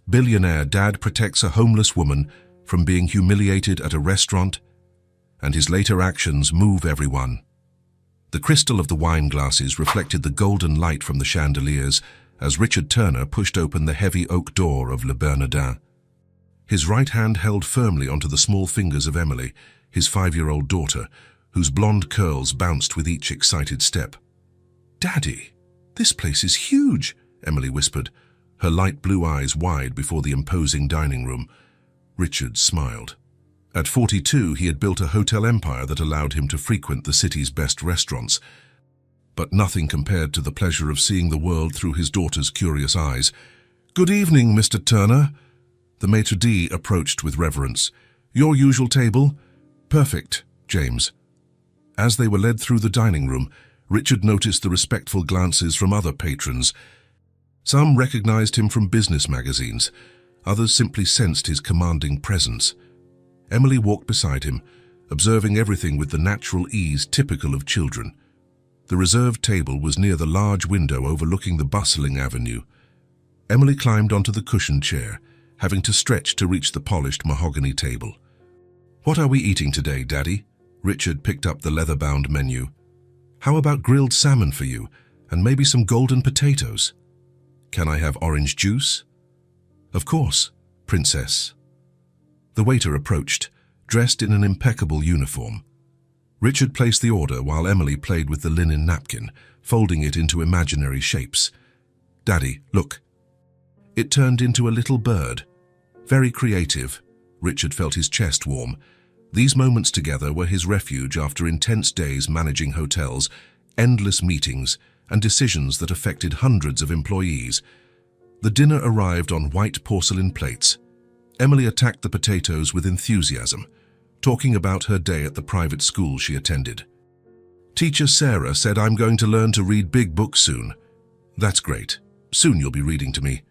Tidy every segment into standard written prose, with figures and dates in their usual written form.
Billionaire dad protects a homeless woman from being humiliated at a restaurant, and his later actions move everyone. The crystal of the wine glasses reflected the golden light from the chandeliers as Richard Turner pushed open the heavy oak door of Le Bernardin. His right hand held firmly onto the small fingers of Emily, his 5-year-old daughter, whose blonde curls bounced with each excited step. "Daddy, this place is huge," Emily whispered, her light blue eyes wide before the imposing dining room. Richard smiled. At 42, he had built a hotel empire that allowed him to frequent the city's best restaurants, but nothing compared to the pleasure of seeing the world through his daughter's curious eyes. "Good evening, Mr. Turner." The maitre d' approached with reverence. "Your usual table?" "Perfect, James." As they were led through the dining room, Richard noticed the respectful glances from other patrons. Some recognized him from business magazines, others simply sensed his commanding presence. Emily walked beside him, observing everything with the natural ease typical of children. The reserved table was near the large window overlooking the bustling avenue. Emily climbed onto the cushioned chair, having to stretch to reach the polished mahogany table. "What are we eating today, Daddy?" Richard picked up the leather-bound menu. "How about grilled salmon for you, and maybe some golden potatoes? Can I have orange juice?" "Of course, Princess." The waiter approached, dressed in an impeccable uniform. Richard placed the order while Emily played with the linen napkin, folding it into imaginary shapes. "Daddy, look." It turned into a little bird. Very creative. Richard felt his chest warm. These moments together were his refuge after intense days managing hotels, endless meetings, and decisions that affected hundreds of employees. The dinner arrived on white porcelain plates. Emily attacked the potatoes with enthusiasm, talking about her day at the private school she attended. "Teacher Sarah said I'm going to learn to read big books soon." "That's great. Soon you'll be reading to me."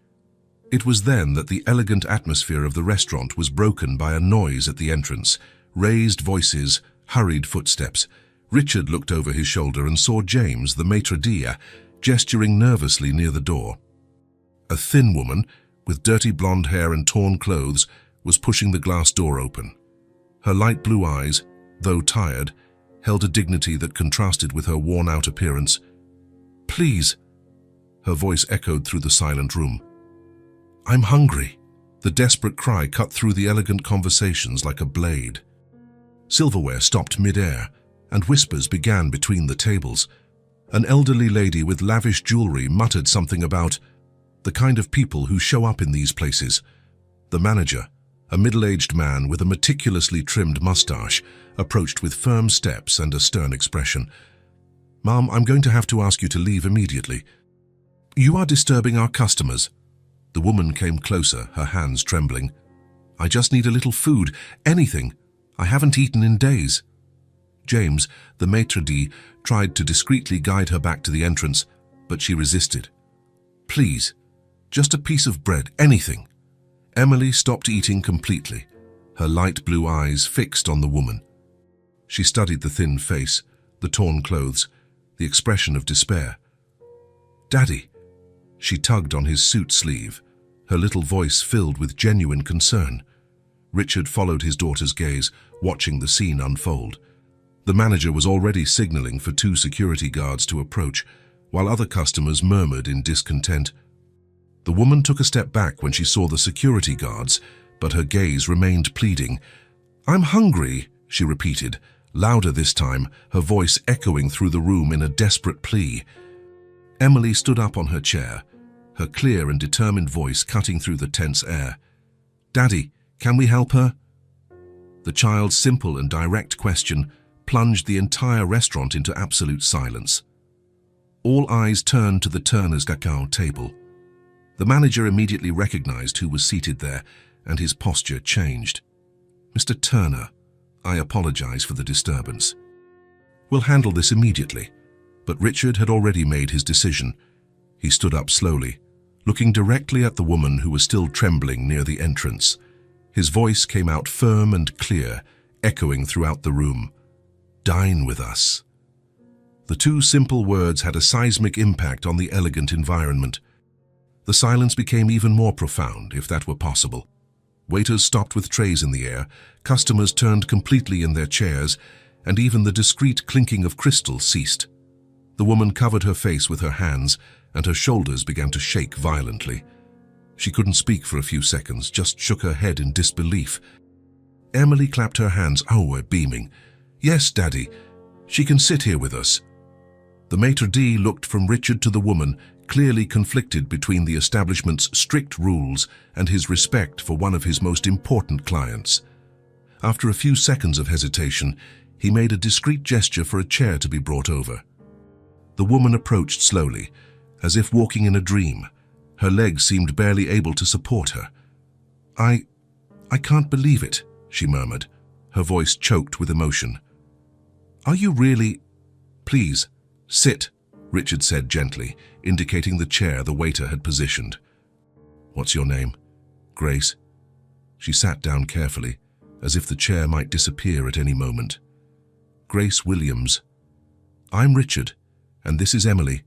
It was then that the elegant atmosphere of the restaurant was broken by a noise at the entrance. Raised voices, hurried footsteps. Richard looked over his shoulder and saw James, the maitre d', gesturing nervously near the door. A thin woman, with dirty blonde hair and torn clothes, was pushing the glass door open. Her light blue eyes, though tired, held a dignity that contrasted with her worn-out appearance. "Please," her voice echoed through the silent room. "I'm hungry." The desperate cry cut through the elegant conversations like a blade. Silverware stopped mid-air, and whispers began between the tables. An elderly lady with lavish jewelry muttered something about the kind of people who show up in these places. The manager, a middle-aged man with a meticulously trimmed mustache, approached with firm steps and a stern expression. "Ma'am, I'm going to have to ask you to leave immediately. You are disturbing our customers." The woman came closer, her hands trembling. "I just need a little food, anything. I haven't eaten in days." James, the maitre d', tried to discreetly guide her back to the entrance, but she resisted. "Please, just a piece of bread, anything." Emily stopped eating completely, her light blue eyes fixed on the woman. She studied the thin face, the torn clothes, the expression of despair. "Daddy," she tugged on his suit sleeve, her little voice filled with genuine concern. Richard followed his daughter's gaze, watching the scene unfold. The manager was already signaling for 2 security guards to approach, while other customers murmured in discontent. The woman took a step back when she saw the security guards, but her gaze remained pleading. "I'm hungry," she repeated, louder this time, her voice echoing through the room in a desperate plea. Emily stood up on her chair, her clear and determined voice cutting through the tense air. "Daddy, can we help her?" The child's simple and direct question plunged the entire restaurant into absolute silence. All eyes turned to the Turner's cacao table. The manager immediately recognized who was seated there, and his posture changed. "Mr. Turner, I apologize for the disturbance. We'll handle this immediately." But Richard had already made his decision. He stood up slowly, looking directly at the woman who was still trembling near the entrance. His voice came out firm and clear, echoing throughout the room. "Dine with us." The 2 simple words had a seismic impact on the elegant environment. The silence became even more profound, if that were possible. Waiters stopped with trays in the air, customers turned completely in their chairs, and even the discreet clinking of crystal ceased. The woman covered her face with her hands, and her shoulders began to shake violently. She couldn't speak for a few seconds, just shook her head in disbelief. Emily clapped her hands. "Oh, we're beaming. Yes, Daddy. She can sit here with us." The maitre d' looked from Richard to the woman, clearly conflicted between the establishment's strict rules and his respect for one of his most important clients. After a few seconds of hesitation, he made a discreet gesture for a chair to be brought over. The woman approached slowly, as if walking in a dream. Her legs seemed barely able to support her. I can't believe it," she murmured, her voice choked with emotion. "Are you really—" "Please, sit," Richard said gently, indicating the chair the waiter had positioned. "What's your name?" "Grace." She sat down carefully, as if the chair might disappear at any moment. "Grace Williams." "I'm Richard, and this is Emily."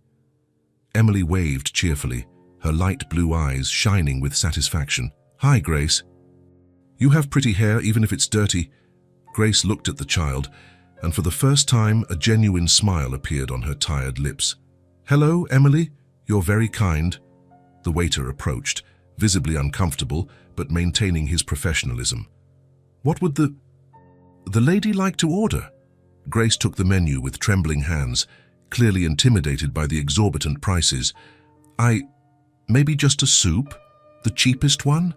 Emily waved cheerfully, her light blue eyes shining with satisfaction. "Hi, Grace." "You have pretty hair, even if it's dirty." Grace looked at the child, and for the first time a genuine smile appeared on her tired lips. "Hello, Emily. You're very kind." The waiter approached, visibly uncomfortable, but maintaining his professionalism. "What would the lady like to order?" Grace took the menu with trembling hands, clearly intimidated by the exorbitant prices. Maybe just a soup? The cheapest one?"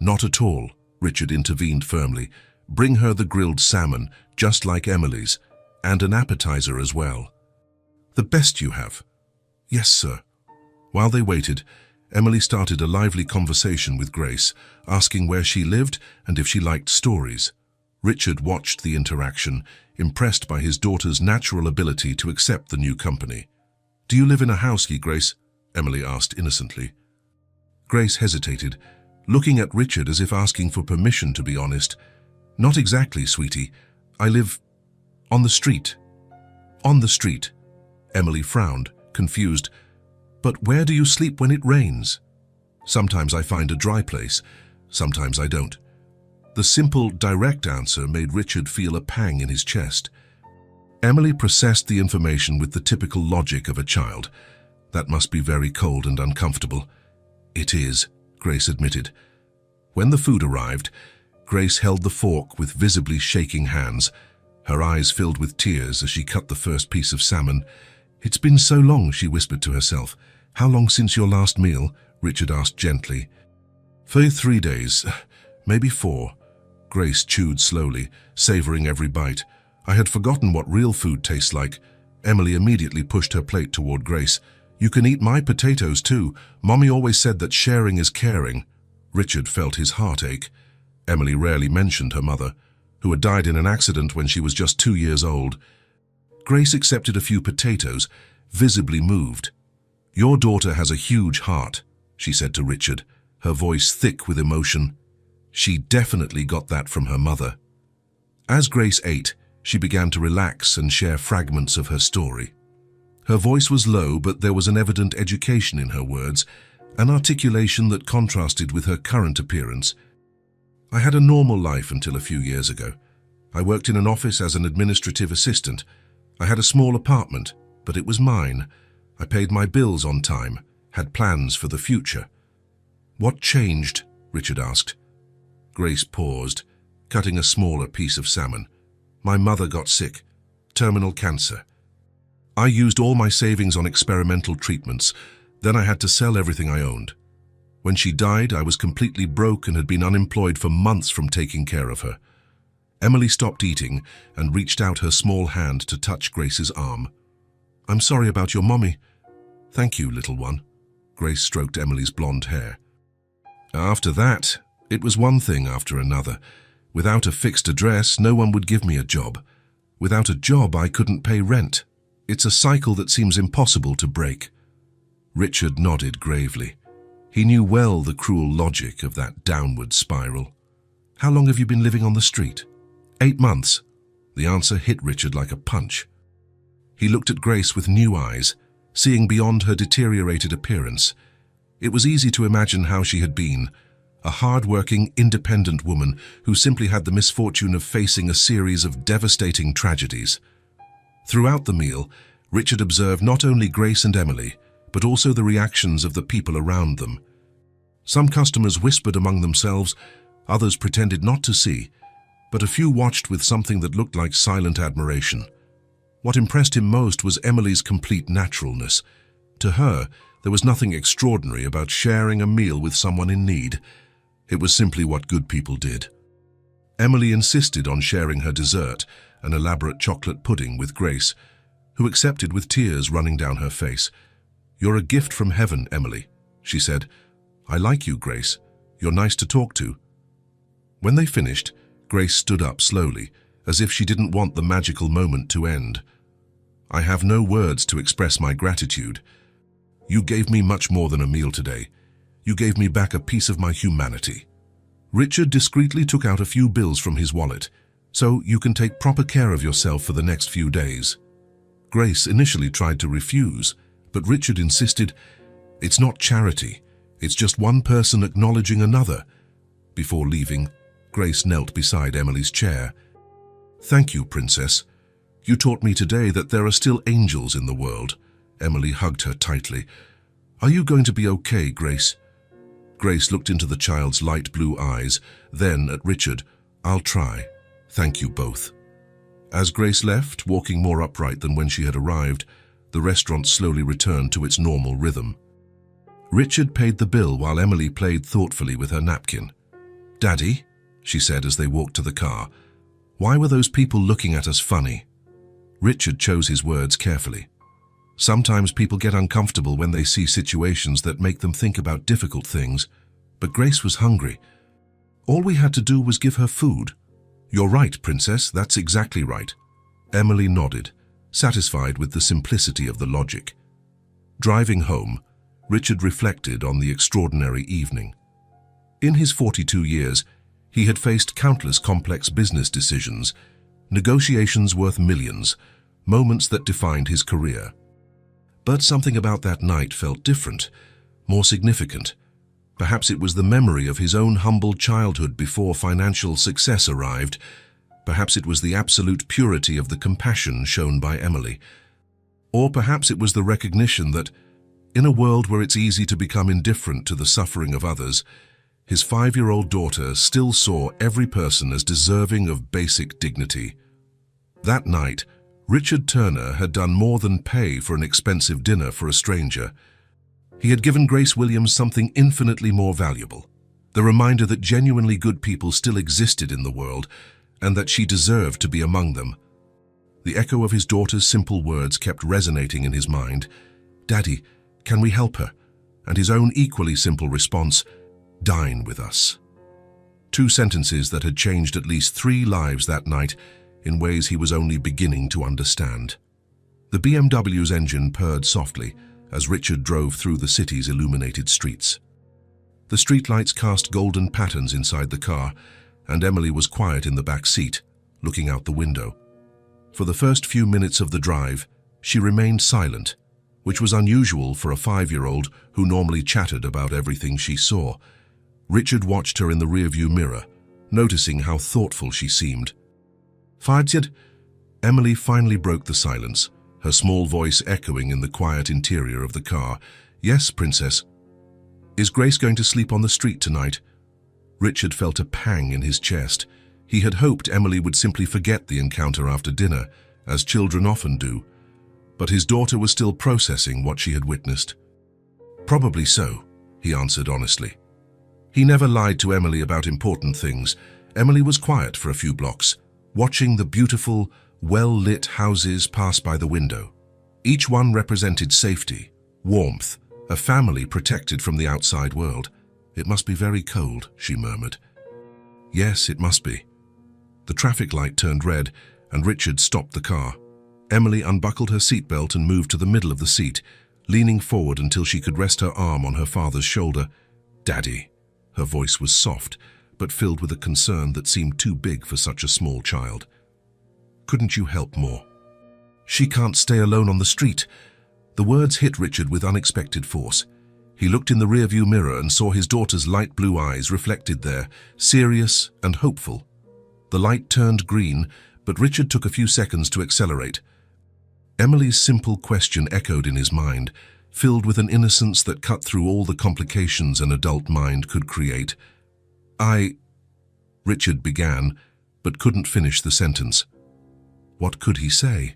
"Not at all," Richard intervened firmly. "Bring her the grilled salmon, just like Emily's, and an appetizer as well." "The best you have." "Yes, sir." While they waited, Emily started a lively conversation with Grace, asking where she lived and if she liked stories. Richard watched the interaction, impressed by his daughter's natural ability to accept the new company. "Do you live in a house, Grace?" Emily asked innocently. Grace hesitated, looking at Richard as if asking for permission to be honest. "Not exactly, sweetie. I live on the street." "On the street?" Emily frowned, confused. "But where do you sleep when it rains?" "Sometimes I find a dry place, sometimes I don't." The simple, direct answer made Richard feel a pang in his chest. Emily processed the information with the typical logic of a child. "That must be very cold and uncomfortable." "It is," Grace admitted. When the food arrived, Grace held the fork with visibly shaking hands. Her eyes filled with tears as she cut the first piece of salmon. "It's been so long," she whispered to herself. "How long since your last meal?" Richard asked gently. "For 3 days, maybe 4. Grace chewed slowly, savoring every bite. "I had forgotten what real food tastes like." Emily immediately pushed her plate toward Grace. "You can eat my potatoes too. Mommy always said that sharing is caring." Richard felt his heart ache. Emily rarely mentioned her mother, who had died in an accident when she was just 2 years old. Grace accepted a few potatoes, visibly moved. "Your daughter has a huge heart," she said to Richard, her voice thick with emotion. "She definitely got that from her mother." As Grace ate, she began to relax and share fragments of her story. Her voice was low, but there was an evident education in her words, an articulation that contrasted with her current appearance. "I had a normal life until a few years ago. I worked in an office as an administrative assistant. I had a small apartment, but it was mine. I paid my bills on time, had plans for the future." "What changed?" Richard asked. Grace paused, cutting a smaller piece of salmon. "My mother got sick, terminal cancer. I used all my savings on experimental treatments. Then I had to sell everything I owned. When she died, I was completely broke and had been unemployed for months from taking care of her." Emily stopped eating and reached out her small hand to touch Grace's arm. "I'm sorry about your mommy." "Thank you, little one." Grace stroked Emily's blonde hair. "After that, it was one thing after another. Without a fixed address, no one would give me a job. Without a job, I couldn't pay rent. It's a cycle that seems impossible to break." Richard nodded gravely. He knew well the cruel logic of that downward spiral. "How long have you been living on the street?" 8 months. The answer hit Richard like a punch. He looked at Grace with new eyes, seeing beyond her deteriorated appearance. It was easy to imagine how she had been, a hard-working, independent woman who simply had the misfortune of facing a series of devastating tragedies. Throughout the meal, Richard observed not only Grace and Emily, but also the reactions of the people around them. Some customers whispered among themselves, others pretended not to see, but a few watched with something that looked like silent admiration. What impressed him most was Emily's complete naturalness. To her, there was nothing extraordinary about sharing a meal with someone in need. It was simply what good people did. Emily insisted on sharing her dessert, an elaborate chocolate pudding, with Grace, who accepted with tears running down her face. "You're a gift from heaven, Emily," she said. "I like you, Grace. You're nice to talk to." When they finished, Grace stood up slowly, as if she didn't want the magical moment to end. "I have no words to express my gratitude. You gave me much more than a meal today. You gave me back a piece of my humanity." Richard discreetly took out a few bills from his wallet. "So you can take proper care of yourself for the next few days." Grace initially tried to refuse, but Richard insisted, "It's not charity. It's just one person acknowledging another." Before leaving, Grace knelt beside Emily's chair. "Thank you, Princess. You taught me today that there are still angels in the world." Emily hugged her tightly. "Are you going to be okay, Grace?" Grace looked into the child's light blue eyes, then at Richard. "I'll try. Thank you both." As Grace left, walking more upright than when she had arrived, the restaurant slowly returned to its normal rhythm. Richard paid the bill while Emily played thoughtfully with her napkin. "Daddy," she said as they walked to the car, "why were those people looking at us funny?" Richard chose his words carefully. Sometimes people get uncomfortable when they see situations that make them think about difficult things, but Grace was hungry. All we had to do was give her food. "You're right, Princess, that's exactly right." Emily nodded, satisfied with the simplicity of the logic. Driving home, Richard reflected on the extraordinary evening. In his 42 years, he had faced countless complex business decisions, negotiations worth millions, moments that defined his career. But something about that night felt different, more significant. Perhaps it was the memory of his own humble childhood before financial success arrived. Perhaps it was the absolute purity of the compassion shown by Emily. Or perhaps it was the recognition that, in a world where it's easy to become indifferent to the suffering of others, his 5-year-old daughter still saw every person as deserving of basic dignity. That night, Richard Turner had done more than pay for an expensive dinner for a stranger. He had given Grace Williams something infinitely more valuable, the reminder that genuinely good people still existed in the world and that she deserved to be among them. The echo of his daughter's simple words kept resonating in his mind. "Daddy, can we help her?" And his own equally simple response, "Dine with us." Two sentences that had changed at least 3 lives that night in ways he was only beginning to understand. The BMW's engine purred softly as Richard drove through the city's illuminated streets. The streetlights cast golden patterns inside the car, and Emily was quiet in the back seat, looking out the window. For the first few minutes of the drive, she remained silent, which was unusual for a 5-year-old who normally chattered about everything she saw. Richard watched her in the rearview mirror, noticing how thoughtful she seemed. "Fardzid?" Emily finally broke the silence, her small voice echoing in the quiet interior of the car. "Yes, Princess." "Is Grace going to sleep on the street tonight?" Richard felt a pang in his chest. He had hoped Emily would simply forget the encounter after dinner, as children often do. But his daughter was still processing what she had witnessed. "Probably so," he answered honestly. He never lied to Emily about important things. Emily was quiet for a few blocks, watching the beautiful, well-lit houses pass by the window. Each one represented safety, warmth, a family protected from the outside world. "It must be very cold," she murmured. "Yes, it must be." The traffic light turned red, and Richard stopped the car. Emily unbuckled her seatbelt and moved to the middle of the seat, leaning forward until she could rest her arm on her father's shoulder. "Daddy." Her voice was soft, but filled with a concern that seemed too big for such a small child. "Couldn't you help more?" "She can't stay alone on the street." The words hit Richard with unexpected force. He looked in the rearview mirror and saw his daughter's light blue eyes reflected there, serious and hopeful. The light turned green, but Richard took a few seconds to accelerate. Emily's simple question echoed in his mind, filled with an innocence that cut through all the complications an adult mind could create. Richard began, but couldn't finish the sentence. What could he say?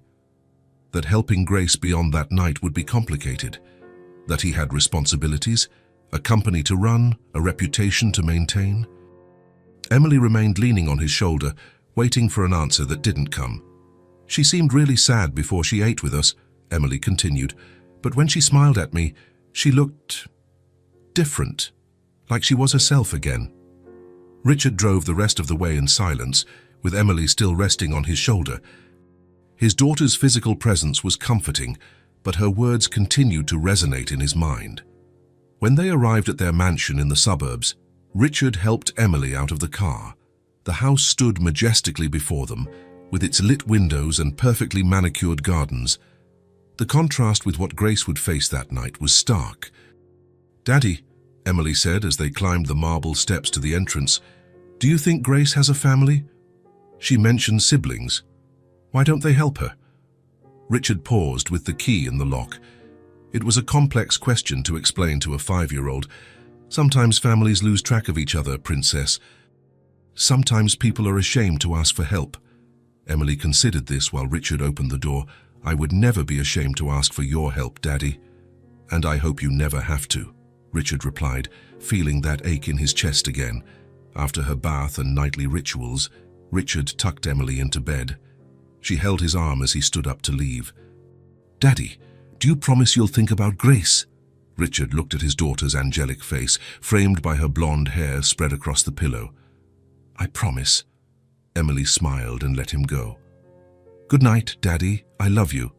That helping Grace beyond that night would be complicated. That he had responsibilities, a company to run, a reputation to maintain. Emily remained leaning on his shoulder, waiting for an answer that didn't come. She seemed really sad before she ate with us, Emily continued, but when she smiled at me, she looked different, like she was herself again. Richard drove the rest of the way in silence, with Emily still resting on his shoulder. His daughter's physical presence was comforting, but her words continued to resonate in his mind. When they arrived at their mansion in the suburbs, Richard helped Emily out of the car. The house stood majestically before them, with its lit windows and perfectly manicured gardens. The contrast with what Grace would face that night was stark. "Daddy," Emily said as they climbed the marble steps to the entrance, "do you think Grace has a family? She mentioned siblings. Why don't they help her?" Richard paused with the key in the lock. It was a complex question to explain to a 5-year-old. Sometimes families lose track of each other, Princess. Sometimes people are ashamed to ask for help. Emily considered this while Richard opened the door. "I would never be ashamed to ask for your help, Daddy. And I hope you never have to," Richard replied, feeling that ache in his chest again. After her bath and nightly rituals, Richard tucked Emily into bed. She held his arm as he stood up to leave. "Daddy, do you promise you'll think about Grace?" Richard looked at his daughter's angelic face, framed by her blonde hair spread across the pillow. "I promise." Emily smiled and let him go. "Good night, Daddy. I love you."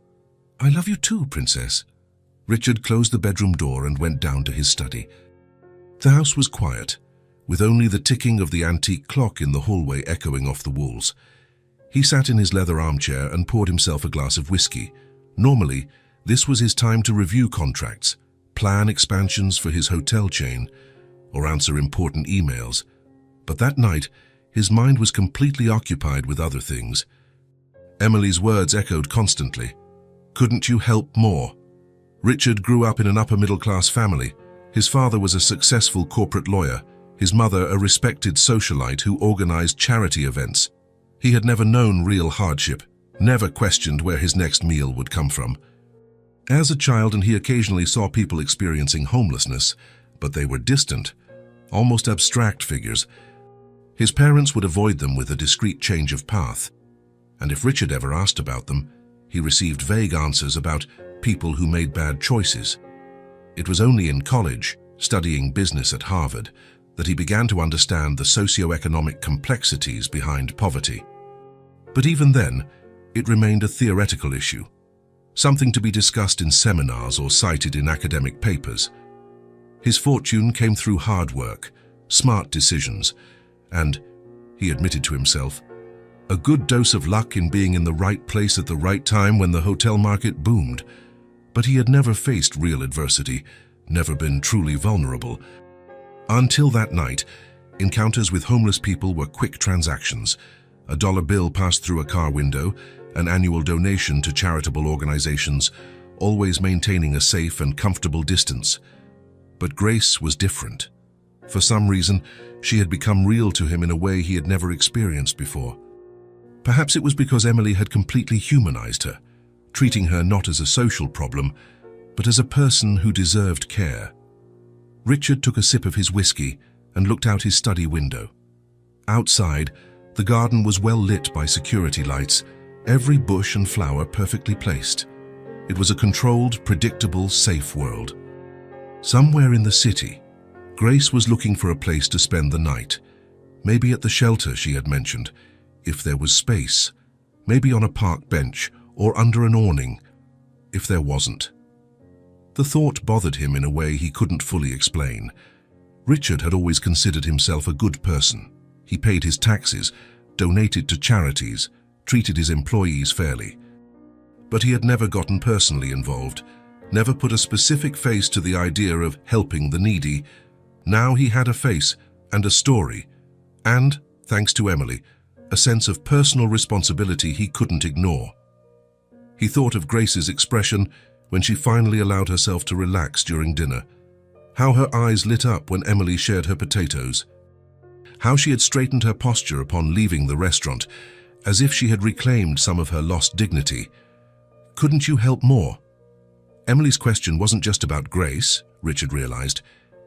"I love you too, Princess." Richard closed the bedroom door and went down to his study. The house was quiet, with only the ticking of the antique clock in the hallway echoing off the walls. He sat in his leather armchair and poured himself a glass of whiskey. Normally, this was his time to review contracts, plan expansions for his hotel chain, or answer important emails. But that night, his mind was completely occupied with other things. Emily's words echoed constantly. "Couldn't you help more?" Richard grew up in an upper-middle-class family. His father was a successful corporate lawyer, his mother a respected socialite who organized charity events. He had never known real hardship, never questioned where his next meal would come from. As a child, he occasionally saw people experiencing homelessness, but they were distant, almost abstract figures. His parents would avoid them with a discreet change of path, and if Richard ever asked about them, he received vague answers about people who made bad choices. It was only in college, studying business at Harvard, that he began to understand the socio-economic complexities behind poverty. But even then, it remained a theoretical issue, something to be discussed in seminars or cited in academic papers. His fortune came through hard work, smart decisions, and, he admitted to himself, a good dose of luck in being in the right place at the right time when the hotel market boomed. But he had never faced real adversity, never been truly vulnerable. Until that night, encounters with homeless people were quick transactions. A dollar bill passed through a car window, an annual donation to charitable organizations, always maintaining a safe and comfortable distance. But Grace was different. For some reason, she had become real to him in a way he had never experienced before. Perhaps it was because Emily had completely humanized her, treating her not as a social problem, but as a person who deserved care. Richard took a sip of his whiskey and looked out his study window. Outside, the garden was well lit by security lights, every bush and flower perfectly placed. It was a controlled, predictable, safe world. Somewhere in the city, Grace was looking for a place to spend the night. Maybe at the shelter she had mentioned, if there was space. Maybe on a park bench or under an awning, if there wasn't. The thought bothered him in a way he couldn't fully explain. Richard had always considered himself a good person. He paid his taxes, donated to charities, treated his employees fairly. But he had never gotten personally involved, never put a specific face to the idea of helping the needy. Now he had a face and a story, and, thanks to Emily, a sense of personal responsibility he couldn't ignore. He thought of Grace's expression when she finally allowed herself to relax during dinner, how her eyes lit up when Emily shared her potatoes, how she had straightened her posture upon leaving the restaurant, as if she had reclaimed some of her lost dignity. Couldn't you help more? Emily's question wasn't just about Grace, Richard realized.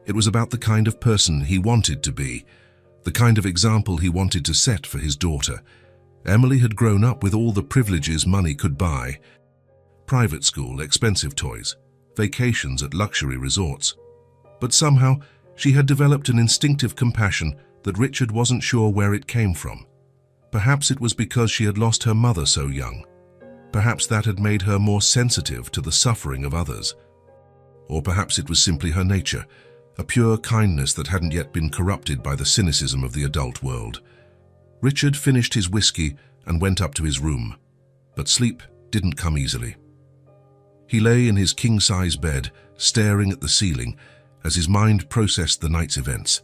It was about the kind of person he wanted to be, the kind of example he wanted to set for his daughter. Emily had grown up with all the privileges money could buy: private school, expensive toys, vacations at luxury resorts. But somehow, she had developed an instinctive compassion that Richard wasn't sure where it came from. Perhaps it was because she had lost her mother so young. Perhaps that had made her more sensitive to the suffering of others. Or perhaps it was simply her nature, a pure kindness that hadn't yet been corrupted by the cynicism of the adult world. Richard finished his whiskey and went up to his room, but sleep didn't come easily. He lay in his king-size bed, staring at the ceiling, as his mind processed the night's events.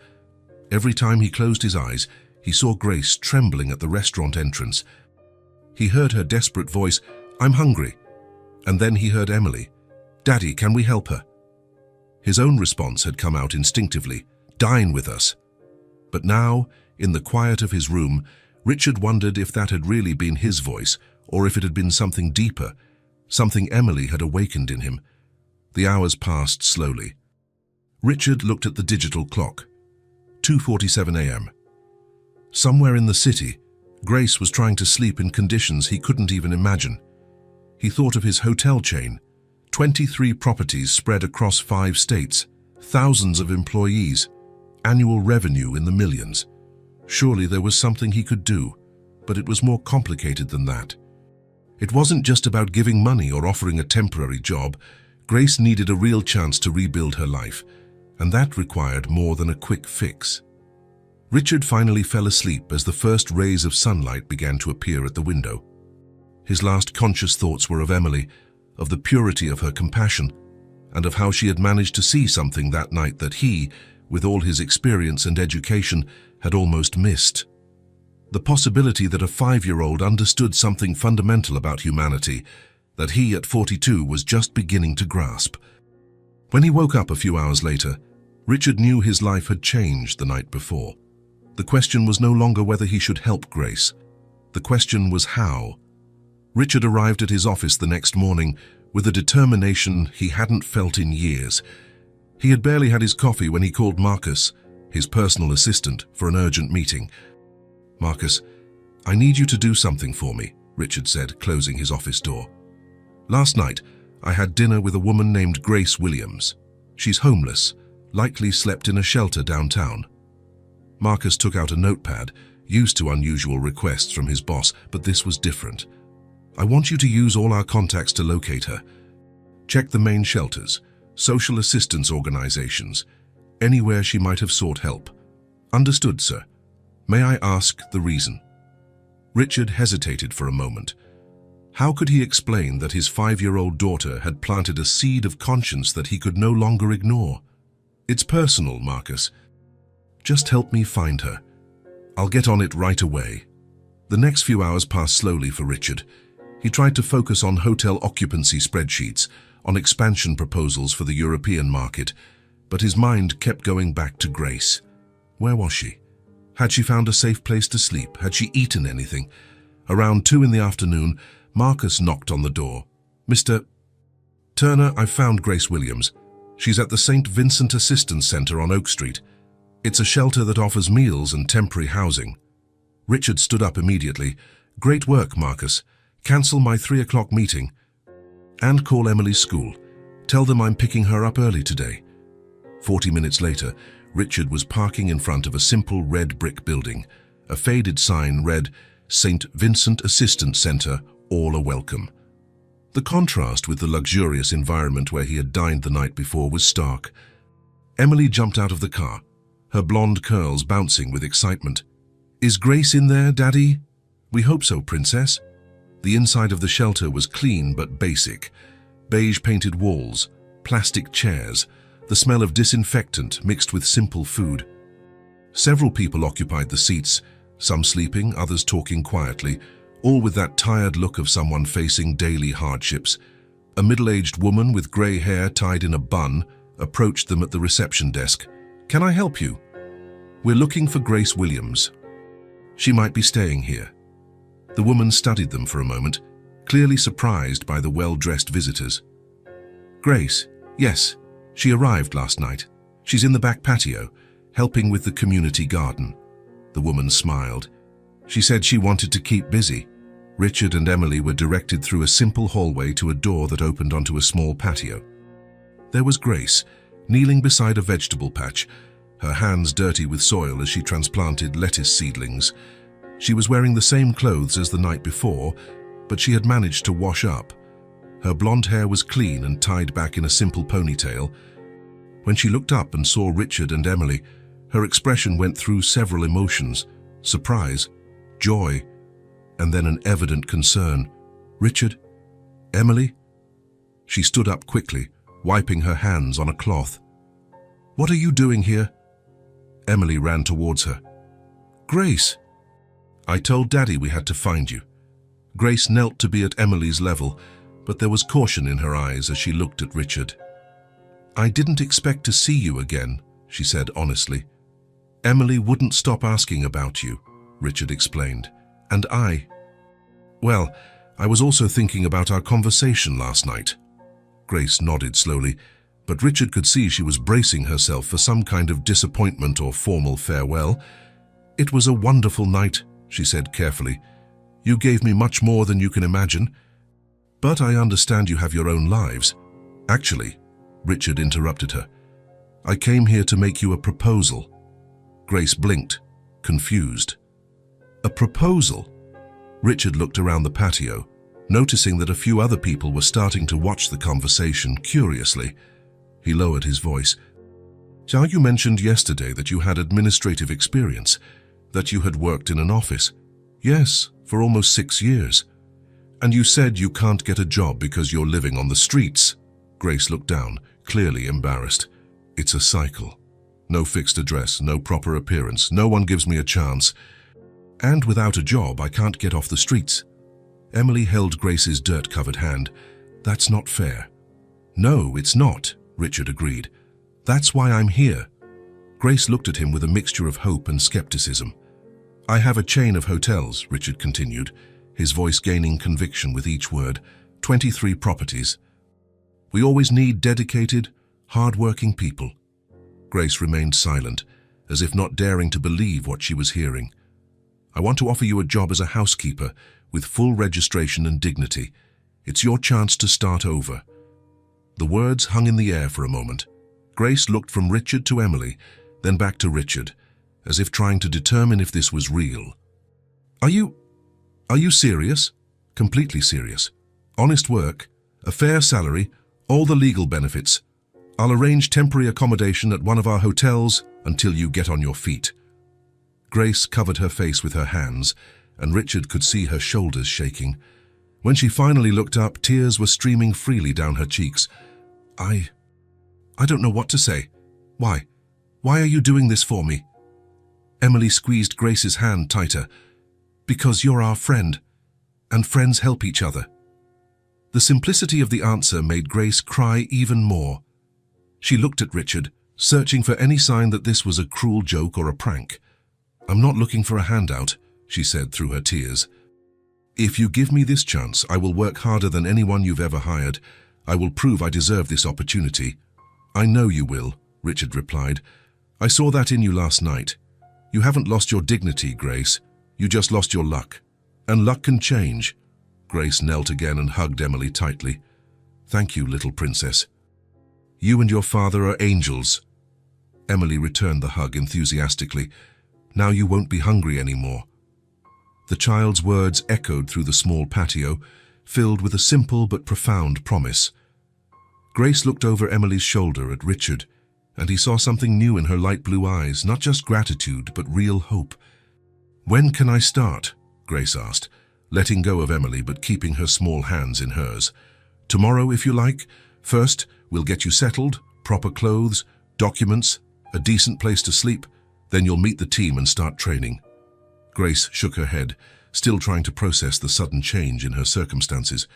Every time he closed his eyes, he saw Grace trembling at the restaurant entrance. He heard her desperate voice, "I'm hungry." And then he heard Emily, "Daddy, can we help her?" His own response had come out instinctively, "Dine with us." But now, in the quiet of his room, Richard wondered if that had really been his voice, or if it had been something deeper, something Emily had awakened in him. The hours passed slowly. Richard looked at the digital clock. 2:47 a.m. Somewhere in the city, Grace was trying to sleep in conditions he couldn't even imagine. He thought of his hotel chain, 23 properties spread across 5 states, thousands of employees, annual revenue in the millions. Surely there was something he could do, but it was more complicated than that. It wasn't just about giving money or offering a temporary job. Grace needed a real chance to rebuild her life, and that required more than a quick fix. Richard finally fell asleep as the first rays of sunlight began to appear at the window. His last conscious thoughts were of Emily, of the purity of her compassion, and of how she had managed to see something that night that he, with all his experience and education, had almost missed. The possibility that a 5-year-old understood something fundamental about humanity that he at 42 was just beginning to grasp. When he woke up a few hours later, Richard knew his life had changed the night before. The question was no longer whether he should help Grace. The question was how. Richard arrived at his office the next morning with a determination he hadn't felt in years. He had barely had his coffee when he called Marcus, his personal assistant, for an urgent meeting. "Marcus, I need you to do something for me," Richard said, closing his office door. "Last night, I had dinner with a woman named Grace Williams. She's homeless, likely slept in a shelter downtown." Marcus took out a notepad, used to unusual requests from his boss, but this was different. "I want you to use all our contacts to locate her. Check the main shelters, social assistance organizations, anywhere she might have sought help." "Understood, sir. May I ask the reason?" Richard hesitated for a moment. How could he explain that his 5-year-old daughter had planted a seed of conscience that he could no longer ignore? "It's personal, Marcus. Just help me find her. I'll get on it right away." The next few hours passed slowly for Richard. He tried to focus on hotel occupancy spreadsheets, on expansion proposals for the European market, but his mind kept going back to Grace. Where was she? Had she found a safe place to sleep? Had she eaten anything? Around 2 in the afternoon, Marcus knocked on the door. "Mr. Turner, I've found Grace Williams. She's at the St. Vincent Assistance Center on Oak Street. It's a shelter that offers meals and temporary housing." Richard stood up immediately. "Great work, Marcus. Cancel my 3 o'clock meeting. And call Emily's school. Tell them I'm picking her up early today." 40 minutes later, Richard was parking in front of a simple red brick building. A faded sign read, "St. Vincent Assistance Center, all are welcome." The contrast with the luxurious environment where he had dined the night before was stark. Emily jumped out of the car, her blonde curls bouncing with excitement. "Is Grace in there, Daddy?" "We hope so, Princess." The inside of the shelter was clean but basic. Beige-painted walls, plastic chairs, the smell of disinfectant mixed with simple food. Several people occupied the seats, some sleeping, others talking quietly, all with that tired look of someone facing daily hardships. A middle-aged woman with grey hair tied in a bun approached them at the reception desk. "Can I help you?" "We're looking for Grace Williams. She might be staying here." The woman studied them for a moment, clearly surprised by the well-dressed visitors. "Grace? Yes, she arrived last night. She's in the back patio, helping with the community garden." The woman smiled. She said she wanted to keep busy. Richard and Emily were directed through a simple hallway to a door that opened onto a small patio. There was Grace, kneeling beside a vegetable patch, her hands dirty with soil as she transplanted lettuce seedlings. She was wearing the same clothes as the night before, but she had managed to wash up. Her blonde hair was clean and tied back in a simple ponytail. When she looked up and saw Richard and Emily, her expression went through several emotions: surprise, joy, and then an evident concern. "Richard? Emily?" She stood up quickly, wiping her hands on a cloth. "What are you doing here?" Emily ran towards her. "Grace!" "I told Daddy we had to find you." Grace knelt to be at Emily's level, but there was caution in her eyes as she looked at Richard. "I didn't expect to see you again," she said honestly. "Emily wouldn't stop asking about you," Richard explained. "And well, I was also thinking about our conversation last night." Grace nodded slowly, but Richard could see she was bracing herself for some kind of disappointment or formal farewell. "It was a wonderful night," she said carefully. "You gave me much more than you can imagine. But I understand you have your own lives." "Actually," Richard interrupted her, "I came here to make you a proposal." Grace blinked, confused. "A proposal?" Richard looked around the patio, noticing that a few other people were starting to watch the conversation curiously. He lowered his voice. "So you mentioned yesterday that you had administrative experience, that you had worked in an office." "Yes, for almost 6 years. And you said you can't get a job because you're living on the streets." Grace looked down, clearly embarrassed. "It's a cycle. No fixed address, no proper appearance, no one gives me a chance. And without a job, I can't get off the streets." Emily held Grace's dirt-covered hand. "That's not fair." "No, it's not," Richard agreed. "That's why I'm here." Grace looked at him with a mixture of hope and skepticism. "I have a chain of hotels," Richard continued, his voice gaining conviction with each word. 23 properties. We always need dedicated, hard-working people." Grace remained silent, as if not daring to believe what she was hearing. "I want to offer you a job as a housekeeper, with full registration and dignity. It's your chance to start over." The words hung in the air for a moment. Grace looked from Richard to Emily, then back to Richard, as if trying to determine if this was real. Are you serious?" "Completely serious. Honest work, a fair salary, all the legal benefits. I'll arrange temporary accommodation at one of our hotels until you get on your feet." Grace covered her face with her hands, and Richard could see her shoulders shaking. When she finally looked up, tears were streaming freely down her cheeks. I don't know what to say. Why? Why are you doing this for me?" Emily squeezed Grace's hand tighter. "Because you're our friend, and friends help each other." The simplicity of the answer made Grace cry even more. She looked at Richard, searching for any sign that this was a cruel joke or a prank. "I'm not looking for a handout," she said through her tears. "If you give me this chance, I will work harder than anyone you've ever hired. I will prove I deserve this opportunity." "I know you will," Richard replied. "I saw that in you last night. You haven't lost your dignity, Grace. You just lost your luck. And luck can change." Grace knelt again and hugged Emily tightly. "Thank you, little princess. You and your father are angels." Emily returned the hug enthusiastically. "Now you won't be hungry anymore." The child's words echoed through the small patio, filled with a simple but profound promise. Grace looked over Emily's shoulder at Richard, and he saw something new in her light blue eyes, not just gratitude, but real hope. "When can I start?" Grace asked, letting go of Emily but keeping her small hands in hers. Tomorrow, if you like. First, we'll get you settled, proper clothes, documents, a decent place to sleep. Then you'll meet the team and start training." Grace shook her head, still trying to process the sudden change in her circumstances.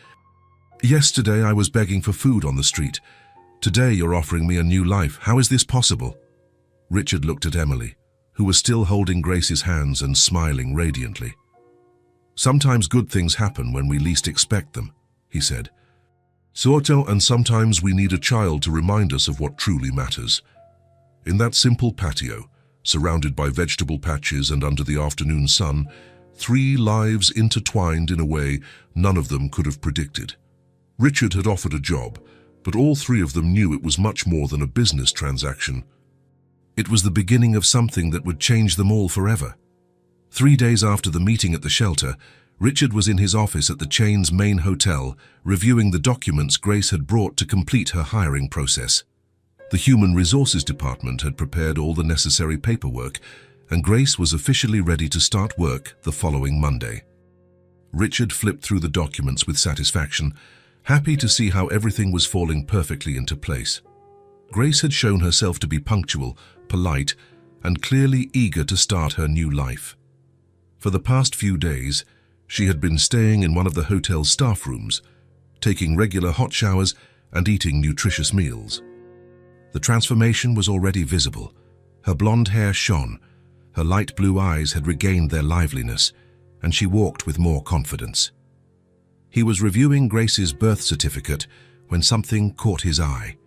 "Yesterday I was begging for food on the street. Today you're offering me a new life. How is this possible?" Richard looked at Emily, who was still holding Grace's hands and smiling radiantly. "Sometimes good things happen when we least expect them," he said. And sometimes we need a child to remind us of what truly matters." In that simple patio, surrounded by vegetable patches and under the afternoon sun, 3 lives intertwined in a way none of them could have predicted. Richard had offered a job, but all 3 of them knew it was much more than a business transaction. It was the beginning of something that would change them all forever. 3 days after the meeting at the shelter, Richard was in his office at the chain's main hotel, reviewing the documents Grace had brought to complete her hiring process. The Human Resources Department had prepared all the necessary paperwork, and Grace was officially ready to start work the following Monday. Richard flipped through the documents with satisfaction, happy to see how everything was falling perfectly into place. Grace had shown herself to be punctual, polite, and clearly eager to start her new life. For the past few days, she had been staying in one of the hotel's staff rooms, taking regular hot showers and eating nutritious meals. The transformation was already visible. Her blonde hair shone, her light blue eyes had regained their liveliness, and she walked with more confidence. He was reviewing Grace's birth certificate when something caught his eye.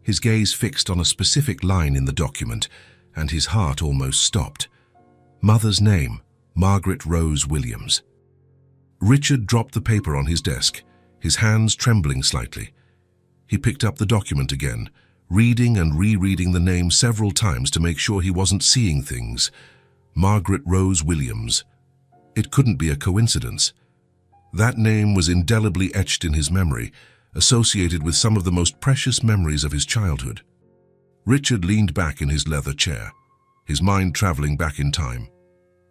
His gaze fixed on a specific line in the document, and his heart almost stopped. Mother's name, Margaret Rose Williams. Richard dropped the paper on his desk, his hands trembling slightly. He picked up the document again, reading and rereading the name several times to make sure he wasn't seeing things. Margaret Rose Williams. It couldn't be a coincidence. That name was indelibly etched in his memory, associated with some of the most precious memories of his childhood. Richard leaned back in his leather chair, his mind traveling back in time.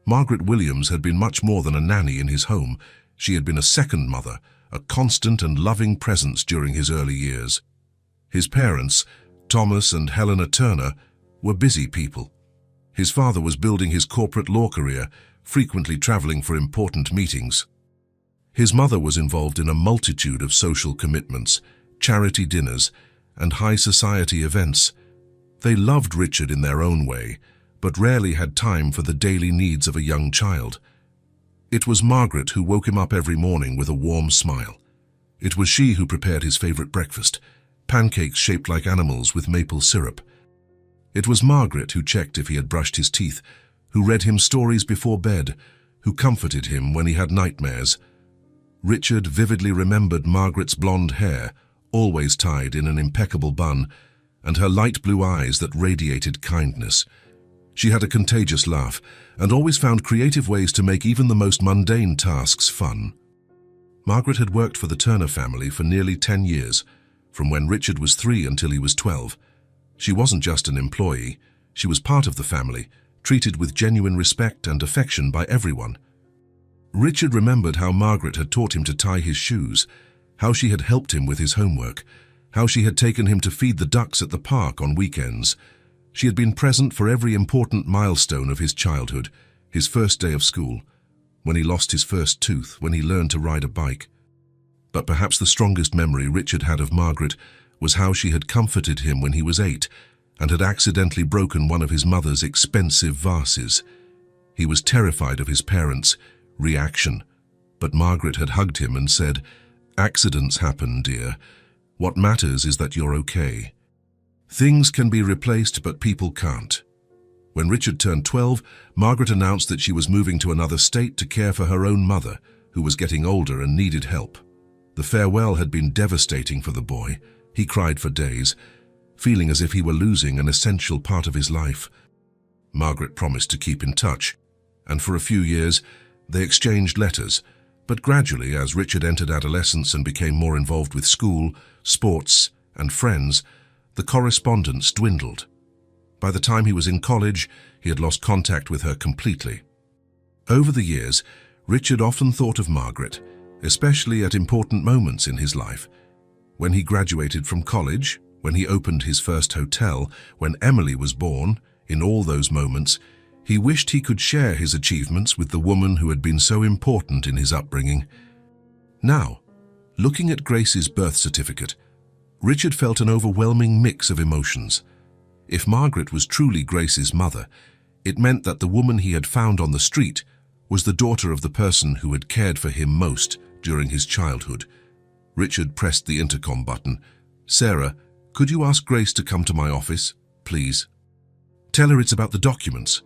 Margaret Williams had been much more than a nanny in his home. She had been a second mother, a constant and loving presence during his early years. His parents, Thomas and Helena Turner, were busy people. His father was building his corporate law career, frequently traveling for important meetings. His mother was involved in a multitude of social commitments, charity dinners, and high society events. They loved Richard in their own way, but rarely had time for the daily needs of a young child. It was Margaret who woke him up every morning with a warm smile. It was she who prepared his favorite breakfast, pancakes shaped like animals with maple syrup. It was Margaret who checked if he had brushed his teeth, who read him stories before bed, who comforted him when he had nightmares. Richard vividly remembered Margaret's blonde hair, always tied in an impeccable bun, and her light blue eyes that radiated kindness. She had a contagious laugh and always found creative ways to make even the most mundane tasks fun. Margaret had worked for the Turner family for nearly 10 years, from when Richard was 3 until he was 12. She wasn't just an employee, she was part of the family, treated with genuine respect and affection by everyone. Richard remembered how Margaret had taught him to tie his shoes, how she had helped him with his homework, how she had taken him to feed the ducks at the park on weekends. She had been present for every important milestone of his childhood, his first day of school, when he lost his first tooth, when he learned to ride a bike. But perhaps the strongest memory Richard had of Margaret was how she had comforted him when he was 8 and had accidentally broken one of his mother's expensive vases. He was terrified of his parents' reaction, but Margaret had hugged him and said, "Accidents happen, dear. What matters is that you're okay. Things can be replaced, but people can't." When Richard turned 12, Margaret announced that she was moving to another state to care for her own mother, who was getting older and needed help. The farewell had been devastating for the boy. He cried for days, feeling as if he were losing an essential part of his life. Margaret promised to keep in touch, and for a few years, they exchanged letters, but gradually, as Richard entered adolescence and became more involved with school, sports, and friends, the correspondence dwindled. By the time he was in college, he had lost contact with her completely. Over the years, Richard often thought of Margaret, especially at important moments in his life. When he graduated from college, when he opened his first hotel, when Emily was born, in all those moments, he wished he could share his achievements with the woman who had been so important in his upbringing. Now, looking at Grace's birth certificate, Richard felt an overwhelming mix of emotions. If Margaret was truly Grace's mother, it meant that the woman he had found on the street was the daughter of the person who had cared for him most during his childhood. Richard pressed the intercom button. "Sarah, could you ask Grace to come to my office, please? Tell her it's about the documents."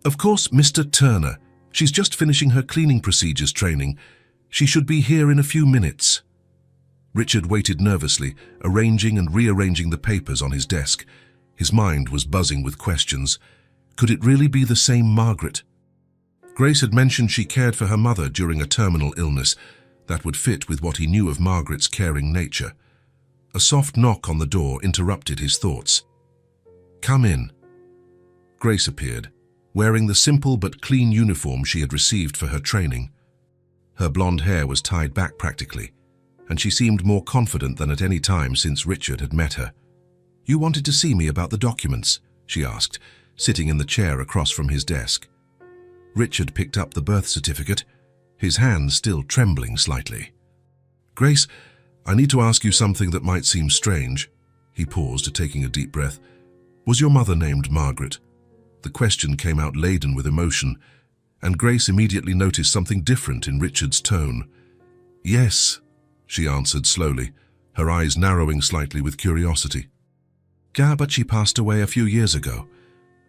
"Of course, Mr. Turner. She's just finishing her cleaning procedures training. She should be here in a few minutes." Richard waited nervously, arranging and rearranging the papers on his desk. His mind was buzzing with questions. Could it really be the same Margaret? Grace had mentioned she cared for her mother during a terminal illness. That would fit with what he knew of Margaret's caring nature. A soft knock on the door interrupted his thoughts. "Come in." Grace appeared, wearing the simple but clean uniform she had received for her training. Her blonde hair was tied back practically, and she seemed more confident than at any time since Richard had met her. "You wanted to see me about the documents?" she asked, sitting in the chair across from his desk. Richard picked up the birth certificate, his hand still trembling slightly. "Grace, I need to ask you something that might seem strange." He paused, taking a deep breath. "Was your mother named Margaret?" The question came out laden with emotion, and Grace immediately noticed something different in Richard's tone. "Yes," she answered slowly, her eyes narrowing slightly with curiosity. "Yeah, but she passed away a few years ago."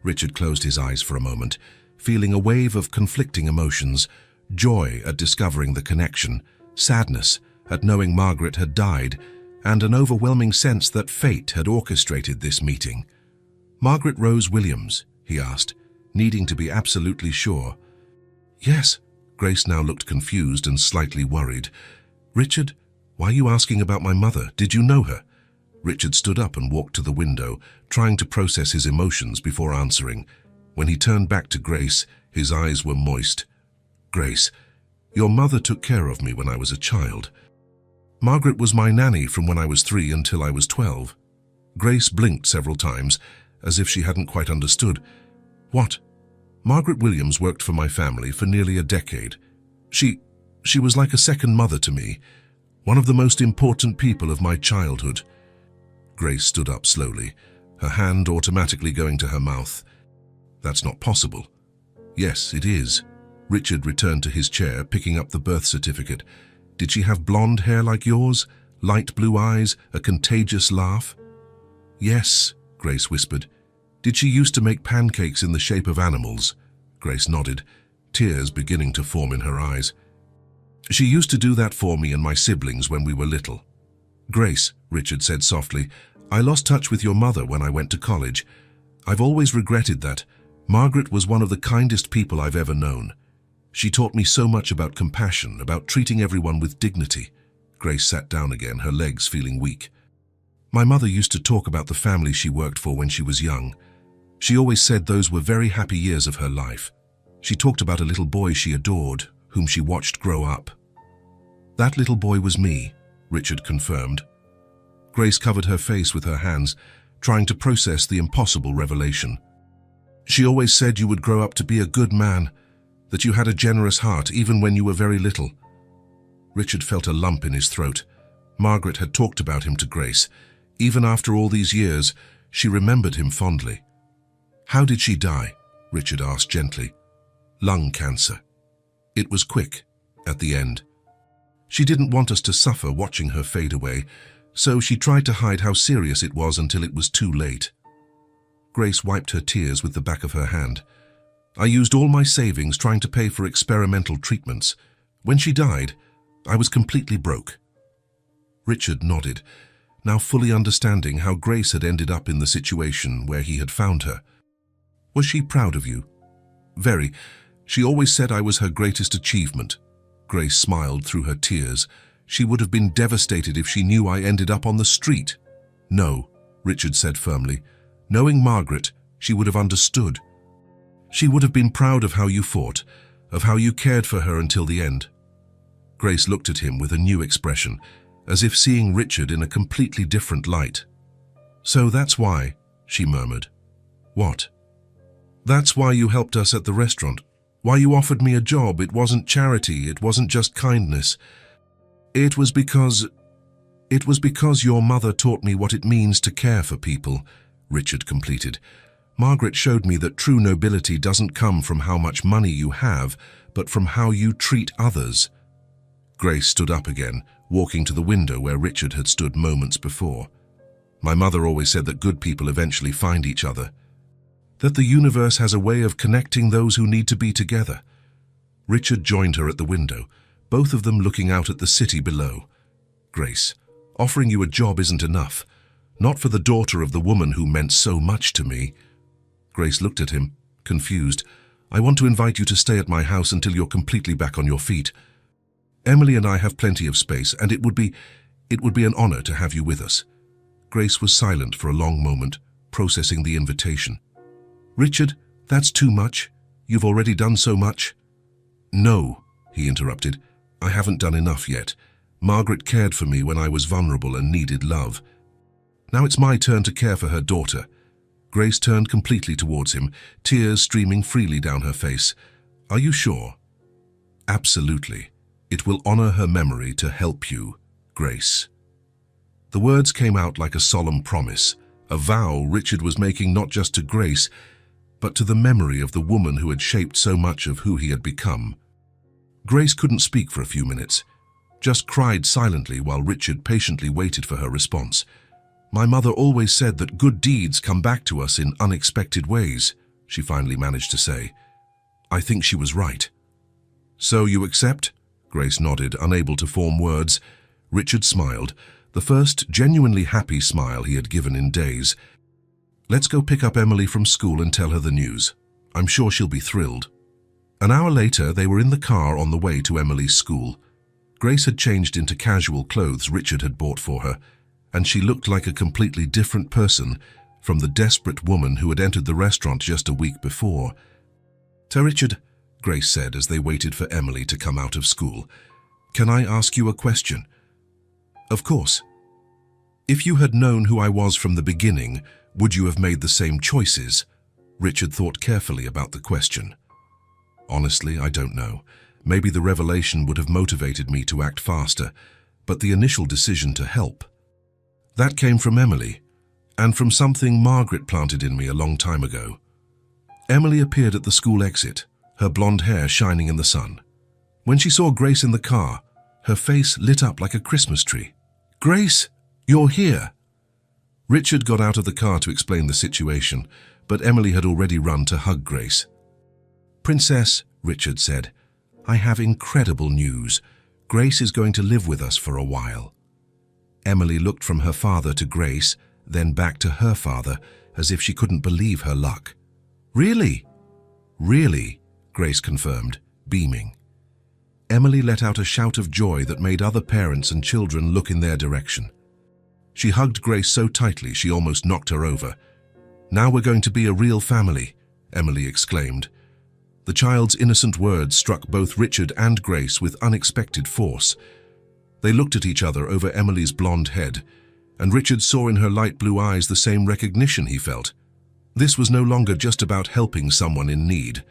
Richard closed his eyes for a moment, feeling a wave of conflicting emotions, joy at discovering the connection, sadness at knowing Margaret had died, and an overwhelming sense that fate had orchestrated this meeting. "Margaret Rose Williams?" he asked, needing to be absolutely sure. "Yes." Grace now looked confused and slightly worried. "Richard, why are you asking about my mother? Did you know her?" Richard stood up and walked to the window, trying to process his emotions before answering. When he turned back to Grace, his eyes were moist. "Grace, your mother took care of me when I was a child. Margaret was my nanny from when I was 3 until I was 12. Grace blinked several times, as if she hadn't quite understood. "What?" "Margaret Williams worked for my family for nearly a decade. She was like a second mother to me, one of the most important people of my childhood." Grace stood up slowly, her hand automatically going to her mouth. "That's not possible." "Yes, it is." Richard returned to his chair, picking up the birth certificate. "Did she have blonde hair like yours, light blue eyes, a contagious laugh?" "Yes," Grace whispered. "Did she used to make pancakes in the shape of animals?" Grace nodded, tears beginning to form in her eyes. "She used to do that for me and my siblings when we were little." "Grace," Richard said softly, "I lost touch with your mother when I went to college. I've always regretted that. Margaret was one of the kindest people I've ever known. She taught me so much about compassion, about treating everyone with dignity." Grace sat down again, her legs feeling weak. "My mother used to talk about the family she worked for when she was young. She always said those were very happy years of her life. She talked about a little boy she adored, whom she watched grow up." "That little boy was me," Richard confirmed. Grace covered her face with her hands, trying to process the impossible revelation. "She always said you would grow up to be a good man, that you had a generous heart even when you were very little." Richard felt a lump in his throat. Margaret had talked about him to Grace. Even after all these years, she remembered him fondly. "How did she die?" Richard asked gently. "Lung cancer. It was quick, at the end. She didn't want us to suffer watching her fade away, so she tried to hide how serious it was until it was too late." Grace wiped her tears with the back of her hand. "I used all my savings trying to pay for experimental treatments. When she died, I was completely broke." Richard nodded, now fully understanding how Grace had ended up in the situation where he had found her. "Was she proud of you?" "Very. She always said I was her greatest achievement." Grace smiled through her tears. "She would have been devastated if she knew I ended up on the street." "No," Richard said firmly. "Knowing Margaret, she would have understood. She would have been proud of how you fought, of how you cared for her until the end." Grace looked at him with a new expression, as if seeing Richard in a completely different light. "So that's why," she murmured. "What?" "That's why you helped us at the restaurant. Why you offered me a job. It wasn't charity, it wasn't just kindness. It was because your mother taught me what it means to care for people," Richard completed. "Margaret showed me that true nobility doesn't come from how much money you have, but from how you treat others." Grace stood up again, walking to the window where Richard had stood moments before. "My mother always said that good people eventually find each other. That the universe has a way of connecting those who need to be together." Richard joined her at the window, both of them looking out at the city below. "Grace, offering you a job isn't enough. Not for the daughter of the woman who meant so much to me." Grace looked at him, confused. "I want to invite you to stay at my house until you're completely back on your feet. Emily and I have plenty of space, and it would be an honor to have you with us." Grace was silent for a long moment, processing the invitation. "Richard, that's too much. You've already done so much." "No," he interrupted. "I haven't done enough yet. Margaret cared for me when I was vulnerable and needed love. Now it's my turn to care for her daughter." Grace turned completely towards him, tears streaming freely down her face. "Are you sure?" "Absolutely. It will honor her memory to help you, Grace." The words came out like a solemn promise, a vow Richard was making not just to Grace, but to the memory of the woman who had shaped so much of who he had become. Grace couldn't speak for a few minutes, just cried silently while Richard patiently waited for her response. "My mother always said that good deeds come back to us in unexpected ways," she finally managed to say. "I think she was right." "So you accept?" Grace nodded, unable to form words. Richard smiled, the first genuinely happy smile he had given in days. "Let's go pick up Emily from school and tell her the news. I'm sure she'll be thrilled." An hour later, they were in the car on the way to Emily's school. Grace had changed into casual clothes Richard had bought for her, and she looked like a completely different person from the desperate woman who had entered the restaurant just a week before. "To Richard," Grace said as they waited for Emily to come out of school, "can I ask you a question?" "Of course." "If you had known who I was from the beginning, would you have made the same choices?" Richard thought carefully about the question. "Honestly, I don't know. Maybe the revelation would have motivated me to act faster, but the initial decision to help, that came from Emily, and from something Margaret planted in me a long time ago." Emily appeared at the school exit, her blonde hair shining in the sun. When she saw Grace in the car, her face lit up like a Christmas tree. "Grace, you're here!" Richard got out of the car to explain the situation, but Emily had already run to hug Grace. "Princess," Richard said, "I have incredible news. Grace is going to live with us for a while." Emily looked from her father to Grace, then back to her father, as if she couldn't believe her luck. "Really?" "Really," Grace confirmed, beaming. Emily let out a shout of joy that made other parents and children look in their direction. She hugged Grace so tightly she almost knocked her over. "Now we're going to be a real family," Emily exclaimed. The child's innocent words struck both Richard and Grace with unexpected force. They looked at each other over Emily's blonde head, and Richard saw in her light blue eyes the same recognition he felt. This was no longer just about helping someone in need.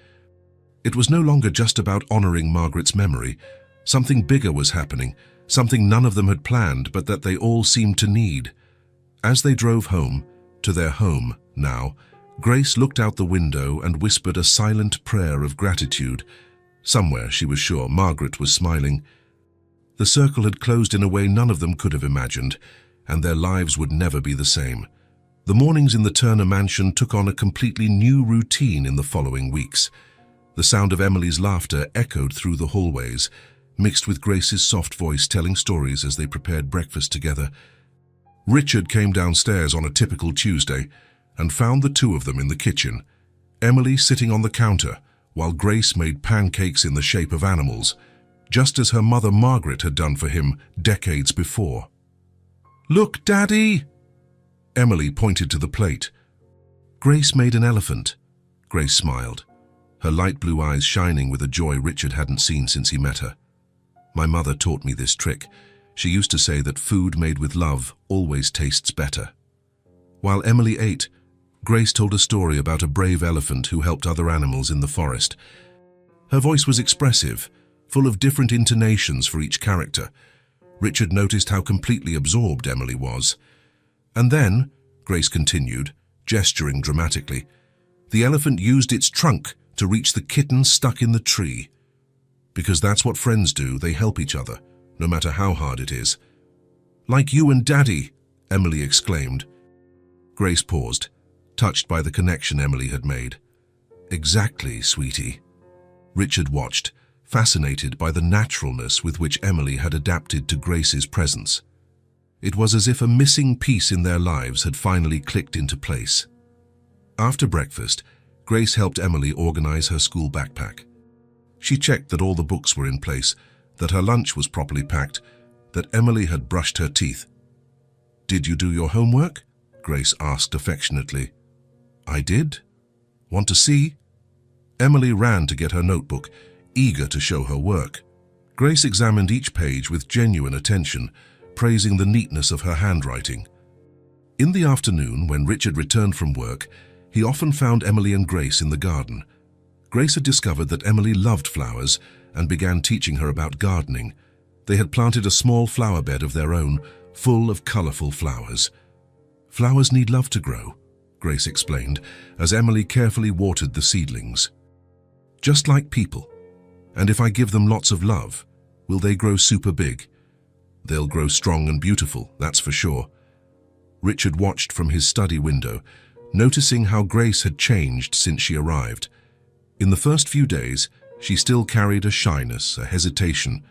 It was no longer just about honoring Margaret's memory. Something bigger was happening, something none of them had planned, but that they all seemed to need. As they drove home, to their home now, Grace looked out the window and whispered a silent prayer of gratitude. Somewhere, she was sure, Margaret was smiling. The circle had closed in a way none of them could have imagined, and their lives would never be the same. The mornings in the Turner mansion took on a completely new routine in the following weeks. The sound of Emily's laughter echoed through the hallways, mixed with Grace's soft voice telling stories as they prepared breakfast together. Richard came downstairs on a typical Tuesday and found the two of them in the kitchen, Emily sitting on the counter, while Grace made pancakes in the shape of animals, just as her mother Margaret had done for him decades before. "Look, Daddy!" Emily pointed to the plate. Grace made an elephant. Grace smiled, her light blue eyes shining with a joy Richard hadn't seen since he met her. "My mother taught me this trick. She used to say that food made with love always tastes better. While Emily ate, Grace told a story about a brave elephant who helped other animals in the forest. Her voice was expressive, full of different intonations for each character. Richard noticed how completely absorbed Emily was. And then, Grace continued, gesturing dramatically, the elephant used its trunk to reach the kitten stuck in the tree. Because that's what friends do, they help each other, no matter how hard it is. Like you and Daddy, Emily exclaimed. Grace paused, touched by the connection Emily had made. Exactly, sweetie. Richard watched, fascinated by the naturalness with which Emily had adapted to Grace's presence. It was as if a missing piece in their lives had finally clicked into place. After breakfast, Grace helped Emily organize her school backpack. She checked that all the books were in place, that her lunch was properly packed, that Emily had brushed her teeth. "Did you do your homework?" Grace asked affectionately. "I did. Want to see?" Emily ran to get her notebook, eager to show her work. Grace examined each page with genuine attention, praising the neatness of her handwriting. In the afternoon, when Richard returned from work, he often found Emily and Grace in the garden. Grace had discovered that Emily loved flowers and began teaching her about gardening. They had planted a small flower bed of their own, full of colorful flowers. "Flowers need love to grow," Grace explained, as Emily carefully watered the seedlings. "Just like people. And if I give them lots of love, will they grow super big? They'll grow strong and beautiful, that's for sure." Richard watched from his study window, noticing how Grace had changed since she arrived. In the first few days, she still carried a shyness, a hesitation.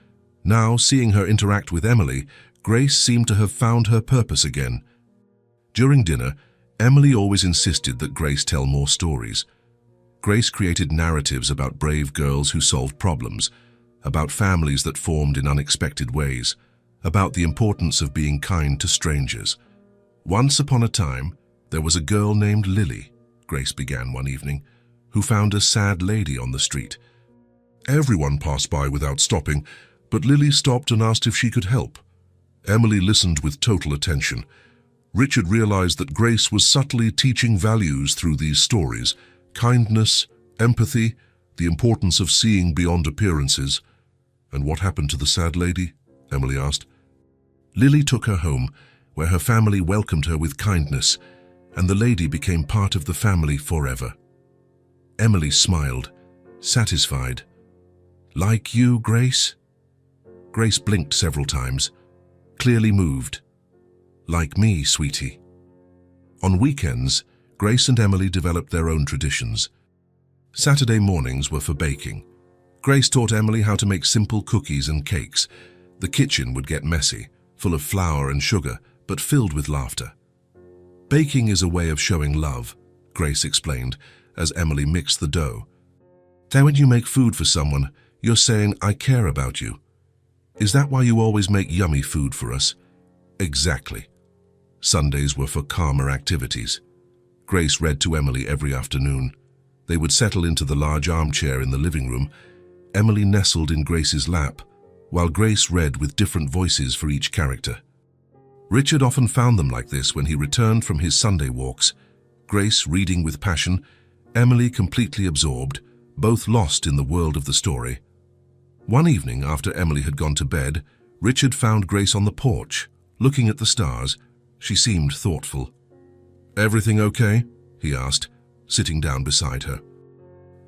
Now, seeing her interact with Emily, Grace seemed to have found her purpose again. During dinner, Emily always insisted that Grace tell more stories. Grace created narratives about brave girls who solved problems, about families that formed in unexpected ways, about the importance of being kind to strangers. "Once upon a time, there was a girl named Lily," Grace began one evening, "who found a sad lady on the street. Everyone passed by without stopping, but Lily stopped and asked if she could help. Emily listened with total attention. Richard realized that Grace was subtly teaching values through these stories: kindness, empathy, the importance of seeing beyond appearances." "And what happened to the sad lady?" Emily asked. "Lily took her home, where her family welcomed her with kindness, and the lady became part of the family forever." Emily smiled, satisfied. "Like you, Grace?" Grace blinked several times, clearly moved. "Like me, sweetie." On weekends, Grace and Emily developed their own traditions. Saturday mornings were for baking. Grace taught Emily how to make simple cookies and cakes. The kitchen would get messy, full of flour and sugar, but filled with laughter. "Baking is a way of showing love," Grace explained, as Emily mixed the dough. "So when you make food for someone, you're saying, 'I care about you.' Is that why you always make yummy food for us?" "Exactly." Sundays were for calmer activities. Grace read to Emily every afternoon. They would settle into the large armchair in the living room. Emily nestled in Grace's lap, while Grace read with different voices for each character. Richard often found them like this when he returned from his Sunday walks. Grace reading with passion, Emily completely absorbed, both lost in the world of the story. One evening, after Emily had gone to bed, Richard found Grace on the porch, looking at the stars. She seemed thoughtful. "Everything okay?" he asked, sitting down beside her.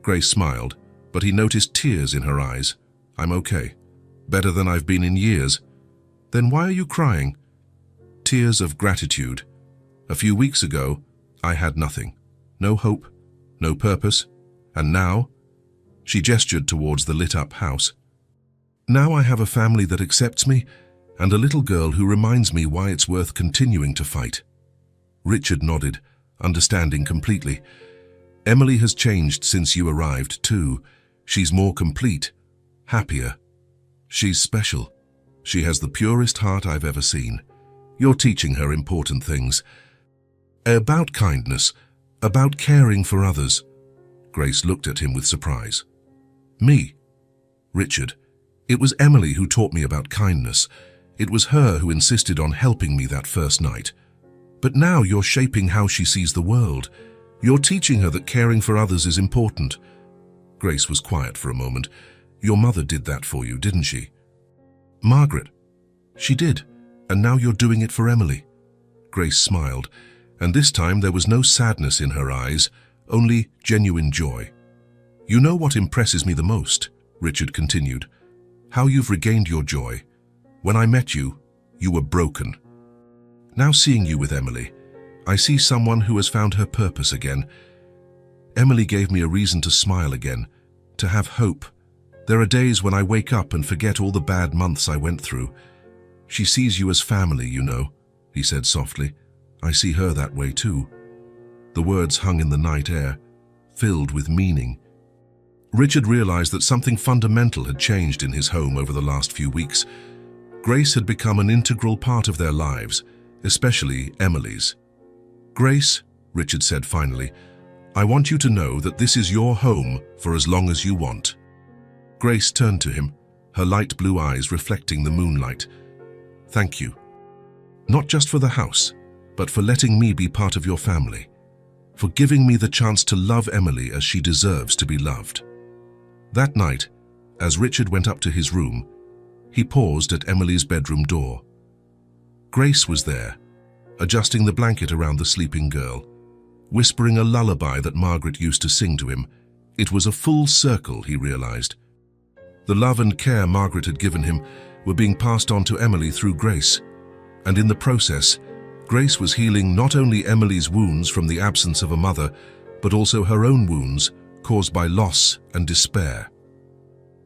Grace smiled, but he noticed tears in her eyes. "I'm okay. Better than I've been in years." "Then why are you crying?" "Tears of gratitude. A few weeks ago, I had nothing. No hope, no purpose. And now," she gestured towards the lit-up house, "now I have a family that accepts me, and a little girl who reminds me why it's worth continuing to fight." Richard nodded, understanding completely. "Emily has changed since you arrived, too. She's more complete, happier. She's special. She has the purest heart I've ever seen. You're teaching her important things. About kindness, about caring for others." Grace looked at him with surprise. "Me?" "Richard, it was Emily who taught me about kindness. It was her who insisted on helping me that first night. But now you're shaping how she sees the world. You're teaching her that caring for others is important." Grace was quiet for a moment. "Your mother did that for you, didn't she?" "Margaret, she did, and now you're doing it for Emily." Grace smiled, and this time there was no sadness in her eyes, only genuine joy. "You know what impresses me the most," Richard continued, "how you've regained your joy. When I met you, you were broken. Now seeing you with Emily, I see someone who has found her purpose again. Emily gave me a reason to smile again, to have hope. There are days when I wake up and forget all the bad months I went through. She sees you as family, you know," he said softly. "I see her that way too." The words hung in the night air, filled with meaning. Richard realized that something fundamental had changed in his home over the last few weeks. Grace had become an integral part of their lives, especially Emily's. "Grace," Richard said finally, "I want you to know that this is your home for as long as you want." Grace turned to him, her light blue eyes reflecting the moonlight. "Thank you. Not just for the house, but for letting me be part of your family, for giving me the chance to love Emily as she deserves to be loved." That night, as Richard went up to his room, he paused at Emily's bedroom door. Grace was there, adjusting the blanket around the sleeping girl, whispering a lullaby that Margaret used to sing to him. It was a full circle, he realized. The love and care Margaret had given him were being passed on to Emily through Grace, and in the process, Grace was healing not only Emily's wounds from the absence of a mother, but also her own wounds caused by loss and despair.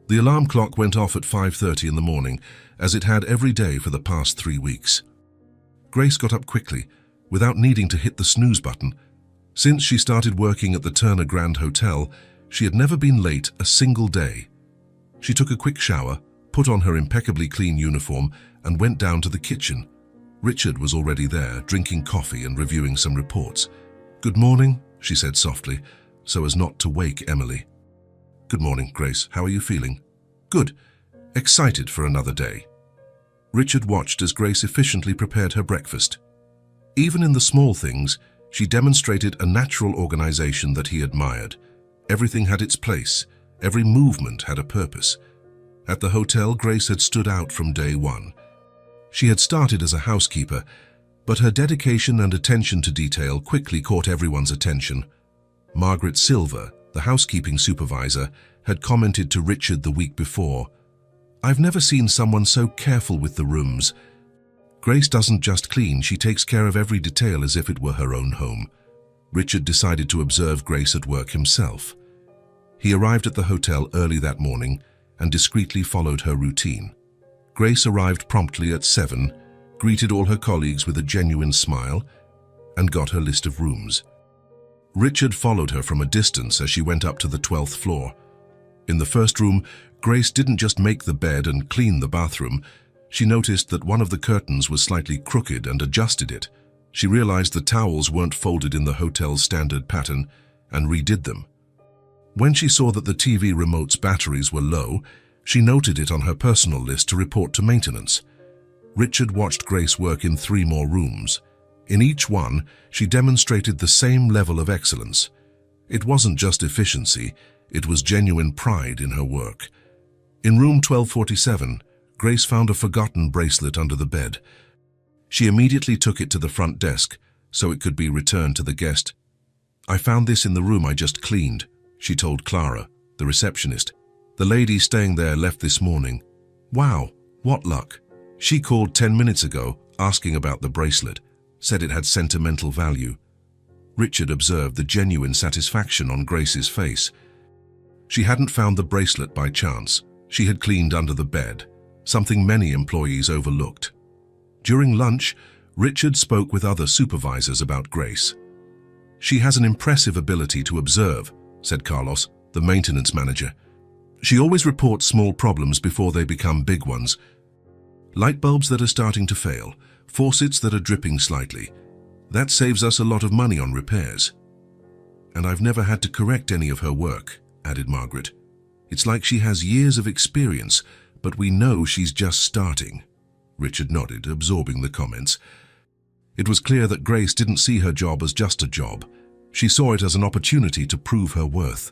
The alarm clock went off at 5:30 in the morning, as it had every day for the past 3 weeks. Grace got up quickly, without needing to hit the snooze button. Since she started working at the Turner Grand Hotel, she had never been late a single day. She took a quick shower, put on her impeccably clean uniform, and went down to the kitchen. Richard was already there, drinking coffee and reviewing some reports. "Good morning," she said softly, so as not to wake Emily. "Good morning, Grace. How are you feeling?" "Good. Excited for another day." Richard watched as Grace efficiently prepared her breakfast. Even in the small things, she demonstrated a natural organization that he admired. Everything had its place. Every movement had a purpose. At the hotel, Grace had stood out from day one. She had started as a housekeeper, but her dedication and attention to detail quickly caught everyone's attention. Margaret Silver, the housekeeping supervisor, had commented to Richard the week before, "I've never seen someone so careful with the rooms. Grace doesn't just clean, she takes care of every detail as if it were her own home." Richard decided to observe Grace at work himself. He arrived at the hotel early that morning and discreetly followed her routine. Grace arrived promptly at 7, greeted all her colleagues with a genuine smile, and got her list of rooms. Richard followed her from a distance as she went up to the 12th floor. In the first room, Grace didn't just make the bed and clean the bathroom. She noticed that one of the curtains was slightly crooked and adjusted it. She realized the towels weren't folded in the hotel's standard pattern and redid them. When she saw that the TV remote's batteries were low, she noted it on her personal list to report to maintenance. Richard watched Grace work in 3 more rooms. In each one, she demonstrated the same level of excellence. It wasn't just efficiency, it was genuine pride in her work. In room 1247, Grace found a forgotten bracelet under the bed. She immediately took it to the front desk so it could be returned to the guest. "I found this in the room I just cleaned," she told Clara, the receptionist. "The lady staying there left this morning." "Wow, what luck." She called 10 minutes ago asking about the bracelet, said it had sentimental value. Richard observed the genuine satisfaction on Grace's face. She hadn't found the bracelet by chance. She had cleaned under the bed, something many employees overlooked. During lunch, Richard spoke with other supervisors about Grace. "She has an impressive ability to observe," said Carlos, the maintenance manager. "She always reports small problems before they become big ones. Light bulbs that are starting to fail, faucets that are dripping slightly. That saves us a lot of money on repairs. And I've never had to correct any of her work," added Margaret. "It's like she has years of experience, but we know she's just starting." Richard nodded, absorbing the comments. It was clear that Grace didn't see her job as just a job. She saw it as an opportunity to prove her worth.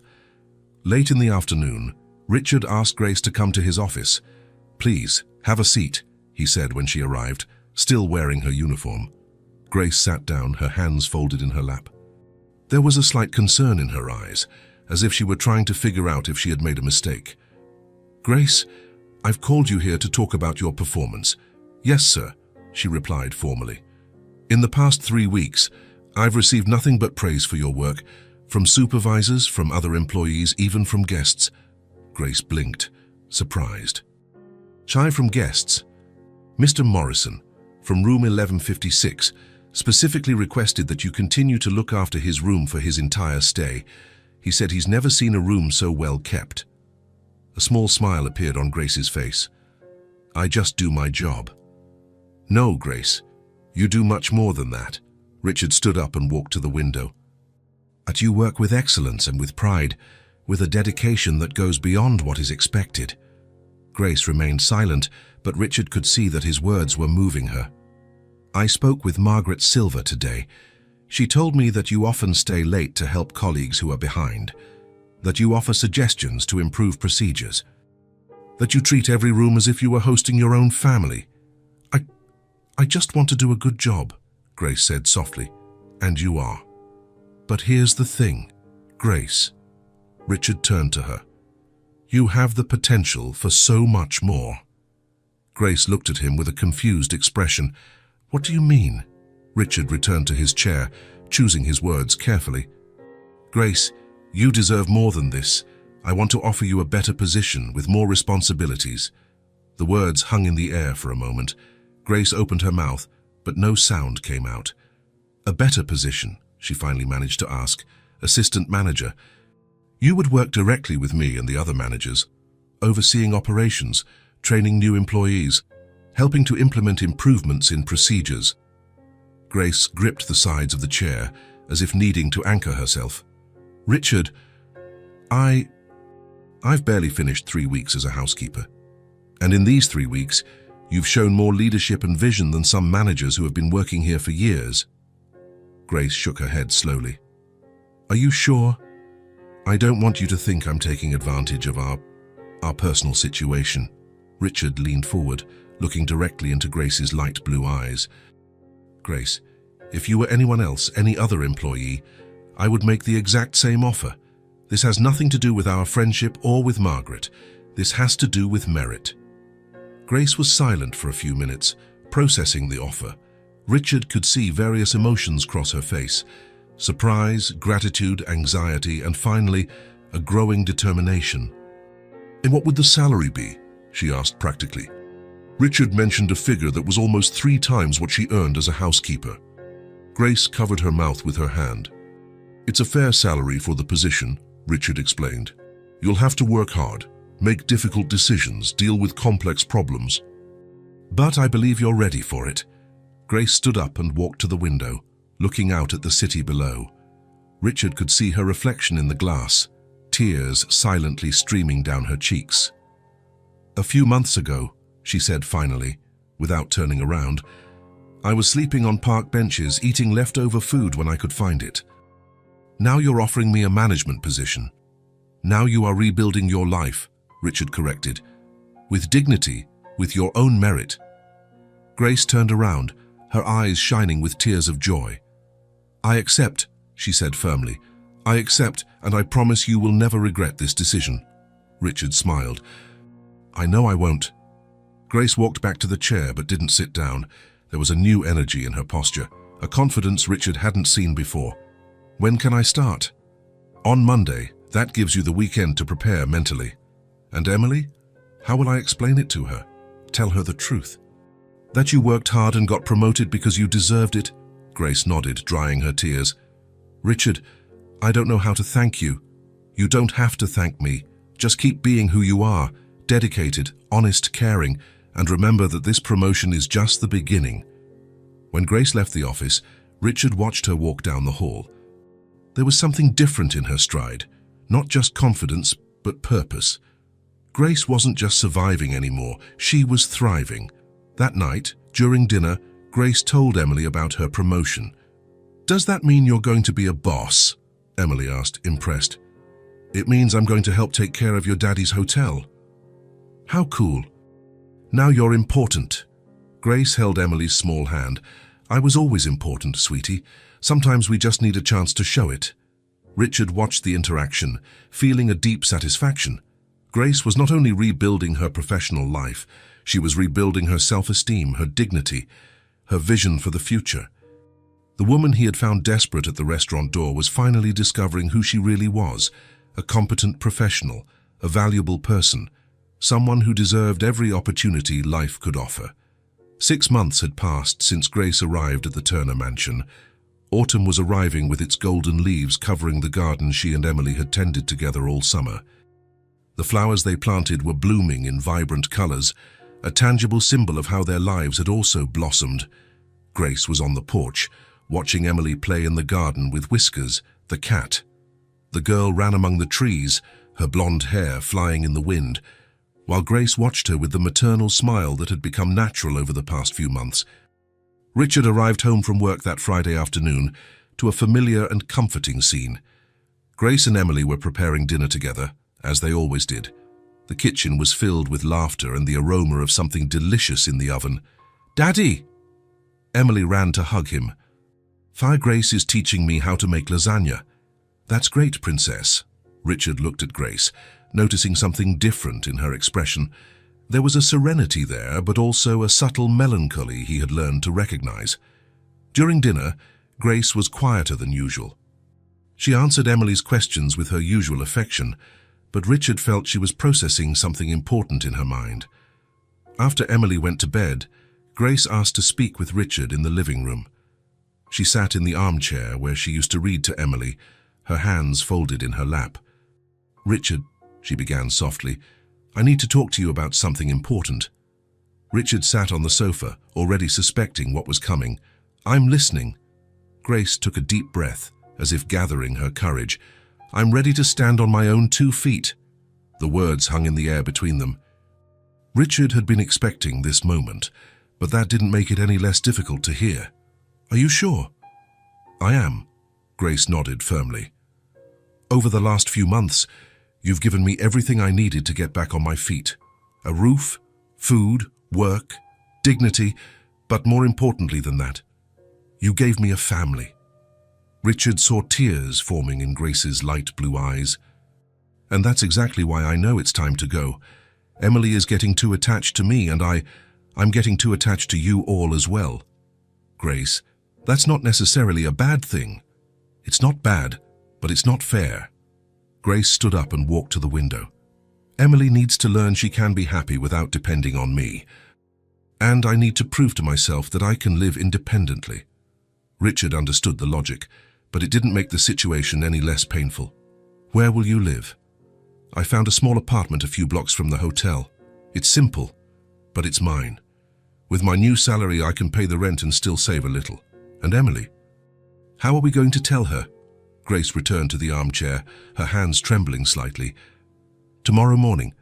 Late in the afternoon, Richard asked Grace to come to his office. "Please, have a seat," he said when she arrived, still wearing her uniform. Grace sat down, her hands folded in her lap. There was a slight concern in her eyes, as if she were trying to figure out if she had made a mistake. "Grace, I've called you here to talk about your performance." "Yes, sir," she replied formally. "In the past 3 weeks, I've received nothing but praise for your work, from supervisors, from other employees, even from guests." Grace blinked, surprised. "Shy from guests? Mr. Morrison, from room 1156, specifically requested that you continue to look after his room for his entire stay. He said he's never seen a room so well kept." A small smile appeared on Grace's face. "I just do my job." "No, Grace, you do much more than that." Richard stood up and walked to the window. "But you work with excellence and with pride, with a dedication that goes beyond what is expected." Grace remained silent, but Richard could see that his words were moving her. "I spoke with Margaret Silver today. She told me that you often stay late to help colleagues who are behind, that you offer suggestions to improve procedures, that you treat every room as if you were hosting your own family. I just want to do a good job," Grace said softly. "And you are. But here's the thing, Grace." Richard turned to her. "You have the potential for so much more." Grace looked at him with a confused expression. "What do you mean?" Richard returned to his chair, choosing his words carefully. "Grace, you deserve more than this. I want to offer you a better position with more responsibilities." The words hung in the air for a moment. Grace opened her mouth, but no sound came out. "A better position?" she finally managed to ask. "Assistant manager. You would work directly with me and the other managers, overseeing operations, training new employees, helping to implement improvements in procedures." Grace gripped the sides of the chair, as if needing to anchor herself. "Richard, I've barely finished 3 weeks as a housekeeper. And in these 3 weeks, you've shown more leadership and vision than some managers who have been working here for years." Grace shook her head slowly. "Are you sure? I don't want you to think I'm taking advantage of our personal situation." Richard leaned forward, looking directly into Grace's light blue eyes. "Grace, if you were anyone else, any other employee, I would make the exact same offer. This has nothing to do with our friendship or with Margaret. This has to do with merit." Grace was silent for a few minutes, processing the offer. Richard could see various emotions cross her face: surprise, gratitude, anxiety, and finally, a growing determination. "And what would the salary be?" she asked practically. Richard mentioned a figure that was almost 3 times what she earned as a housekeeper. Grace covered her mouth with her hand. "It's a fair salary for the position," Richard explained. "You'll have to work hard, make difficult decisions, deal with complex problems. But I believe you're ready for it." Grace stood up and walked to the window, looking out at the city below. Richard could see her reflection in the glass, tears silently streaming down her cheeks. "A few months ago," she said finally, without turning around, "I was sleeping on park benches, eating leftover food when I could find it. Now you're offering me a management position. Now you are rebuilding your life," Richard corrected, "with dignity, with your own merit." Grace turned around, her eyes shining with tears of joy. "I accept," she said firmly. "I accept, and I promise you will never regret this decision." Richard smiled. "I know I won't." Grace walked back to the chair but didn't sit down. There was a new energy in her posture, a confidence Richard hadn't seen before. "When can I start?" "On Monday. That gives you the weekend to prepare mentally." "And Emily? How will I explain it to her? Tell her the truth? That you worked hard and got promoted because you deserved it?" Grace nodded, drying her tears. "Richard, I don't know how to thank you. You don't have to thank me. Just keep being who you are, dedicated, honest, caring, and remember that this promotion is just the beginning." When Grace left the office, Richard watched her walk down the hall. There was something different in her stride, not just confidence, but purpose. Grace wasn't just surviving anymore, she was thriving. That night, during dinner, Grace told Emily about her promotion. "Does that mean you're going to be a boss?" Emily asked, impressed. "It means I'm going to help take care of your daddy's hotel." "How cool. Now you're important." Grace held Emily's small hand. "I was always important, sweetie. Sometimes we just need a chance to show it." Richard watched the interaction, feeling a deep satisfaction. Grace was not only rebuilding her professional life, she was rebuilding her self-esteem, her dignity, her vision for the future. The woman he had found desperate at the restaurant door was finally discovering who she really was, a competent professional, a valuable person, someone who deserved every opportunity life could offer. 6 months had passed since Grace arrived at the Turner mansion. Autumn was arriving with its golden leaves covering the garden she and Emily had tended together all summer. The flowers they planted were blooming in vibrant colors, a tangible symbol of how their lives had also blossomed. Grace was on the porch, watching Emily play in the garden with Whiskers, the cat. The girl ran among the trees, her blonde hair flying in the wind, while Grace watched her with the maternal smile that had become natural over the past few months. Richard arrived home from work that Friday afternoon to a familiar and comforting scene. Grace and Emily were preparing dinner together, as they always did. The kitchen was filled with laughter and the aroma of something delicious in the oven. "Daddy!" Emily ran to hug him. "Grace is teaching me how to make lasagna." "That's great, Princess." Richard looked at Grace, noticing something different in her expression. There was a serenity there, but also a subtle melancholy he had learned to recognize. During dinner, Grace was quieter than usual. She answered Emily's questions with her usual affection, but Richard felt she was processing something important in her mind. After Emily went to bed, Grace asked to speak with Richard in the living room. She sat in the armchair where she used to read to Emily, her hands folded in her lap. "Richard," she began softly, "I need to talk to you about something important." Richard sat on the sofa, already suspecting what was coming. "I'm listening." Grace took a deep breath, as if gathering her courage. "I'm ready to stand on my own 2 feet." The words hung in the air between them. Richard had been expecting this moment, but that didn't make it any less difficult to hear. "Are you sure?" "I am," Grace nodded firmly. "Over the last few months, you've given me everything I needed to get back on my feet. A roof, food, work, dignity, but more importantly than that, you gave me a family." Richard saw tears forming in Grace's light blue eyes. "And that's exactly why I know it's time to go. Emily is getting too attached to me, and I'm getting too attached to you all as well." "Grace, that's not necessarily a bad thing. It's not bad, but it's not fair." Grace stood up and walked to the window. "Emily needs to learn she can be happy without depending on me. And I need to prove to myself that I can live independently." Richard understood the logic, but it didn't make the situation any less painful. "Where will you live?" "I found a small apartment a few blocks from the hotel. It's simple, but it's mine. With my new salary, I can pay the rent and still save a little. And Emily? How are we going to tell her?" Grace returned to the armchair, her hands trembling slightly. "Tomorrow morning.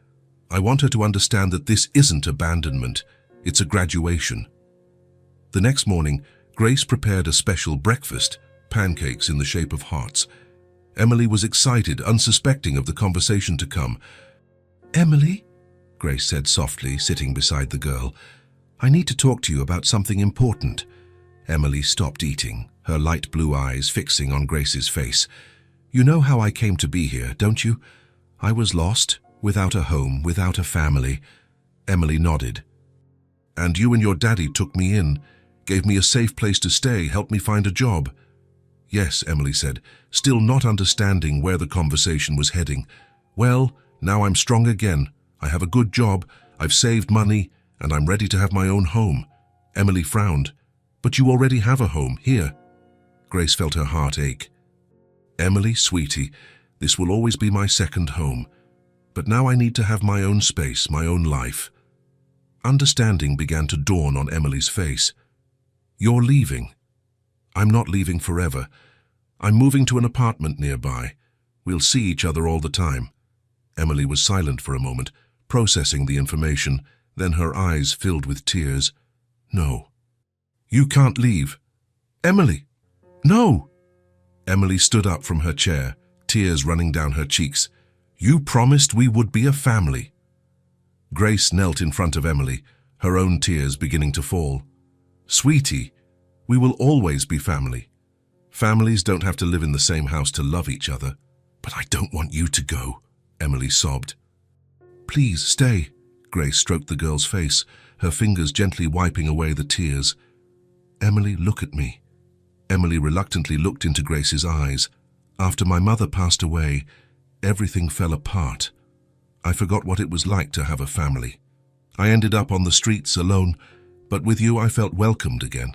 I want her to understand that this isn't abandonment, it's a graduation." The next morning, Grace prepared a special breakfast, pancakes in the shape of hearts. Emily was excited, unsuspecting of the conversation to come. "Emily," Grace said softly, sitting beside the girl, "I need to talk to you about something important." Emily stopped eating, her light blue eyes fixing on Grace's face. "You know how I came to be here, don't you? I was lost, without a home, without a family." Emily nodded. "And you and your daddy took me in, gave me a safe place to stay, helped me find a job." "Yes," Emily said, still not understanding where the conversation was heading. "Well, now I'm strong again. I have a good job, I've saved money, and I'm ready to have my own home." Emily frowned. "But you already have a home, here." Grace felt her heart ache. "Emily, sweetie, this will always be my second home. But now I need to have my own space, my own life." Understanding began to dawn on Emily's face. "You're leaving." "I'm not leaving forever. I'm moving to an apartment nearby. We'll see each other all the time." Emily was silent for a moment, processing the information, then her eyes filled with tears. No. You can't leave. Emily! No! Emily stood up from her chair, tears running down her cheeks. You promised we would be a family. Grace knelt in front of Emily, her own tears beginning to fall. Sweetie, we will always be family. Families don't have to live in the same house to love each other. But I don't want you to go, Emily sobbed. Please stay. Grace stroked the girl's face, her fingers gently wiping away the tears. Emily, look at me. Emily reluctantly looked into Grace's eyes. After my mother passed away, everything fell apart. I forgot what it was like to have a family. I ended up on the streets alone, but with you I felt welcomed again.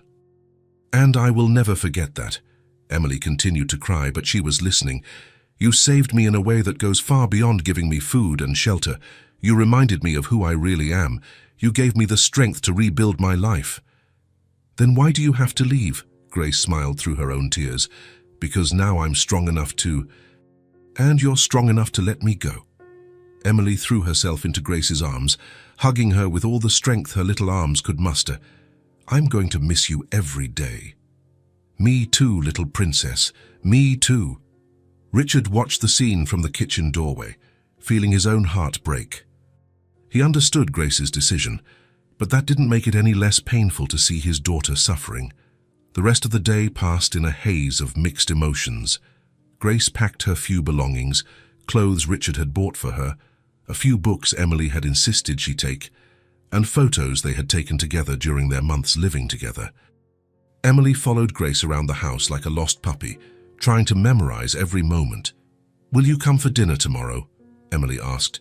And I will never forget that. Emily continued to cry, but she was listening. You saved me in a way that goes far beyond giving me food and shelter. You reminded me of who I really am. You gave me the strength to rebuild my life. Then why do you have to leave? Grace smiled through her own tears. Because now I'm strong enough to... And you're strong enough to let me go. Emily threw herself into Grace's arms, hugging her with all the strength her little arms could muster. I'm going to miss you every day. Me too, little princess. Me too. Richard watched the scene from the kitchen doorway, feeling his own heart break. He understood Grace's decision, but that didn't make it any less painful to see his daughter suffering. The rest of the day passed in a haze of mixed emotions. Grace packed her few belongings, clothes Richard had bought for her, a few books Emily had insisted she take, and photos they had taken together during their months living together. Emily followed Grace around the house like a lost puppy, trying to memorize every moment. Will you come for dinner tomorrow? Emily asked.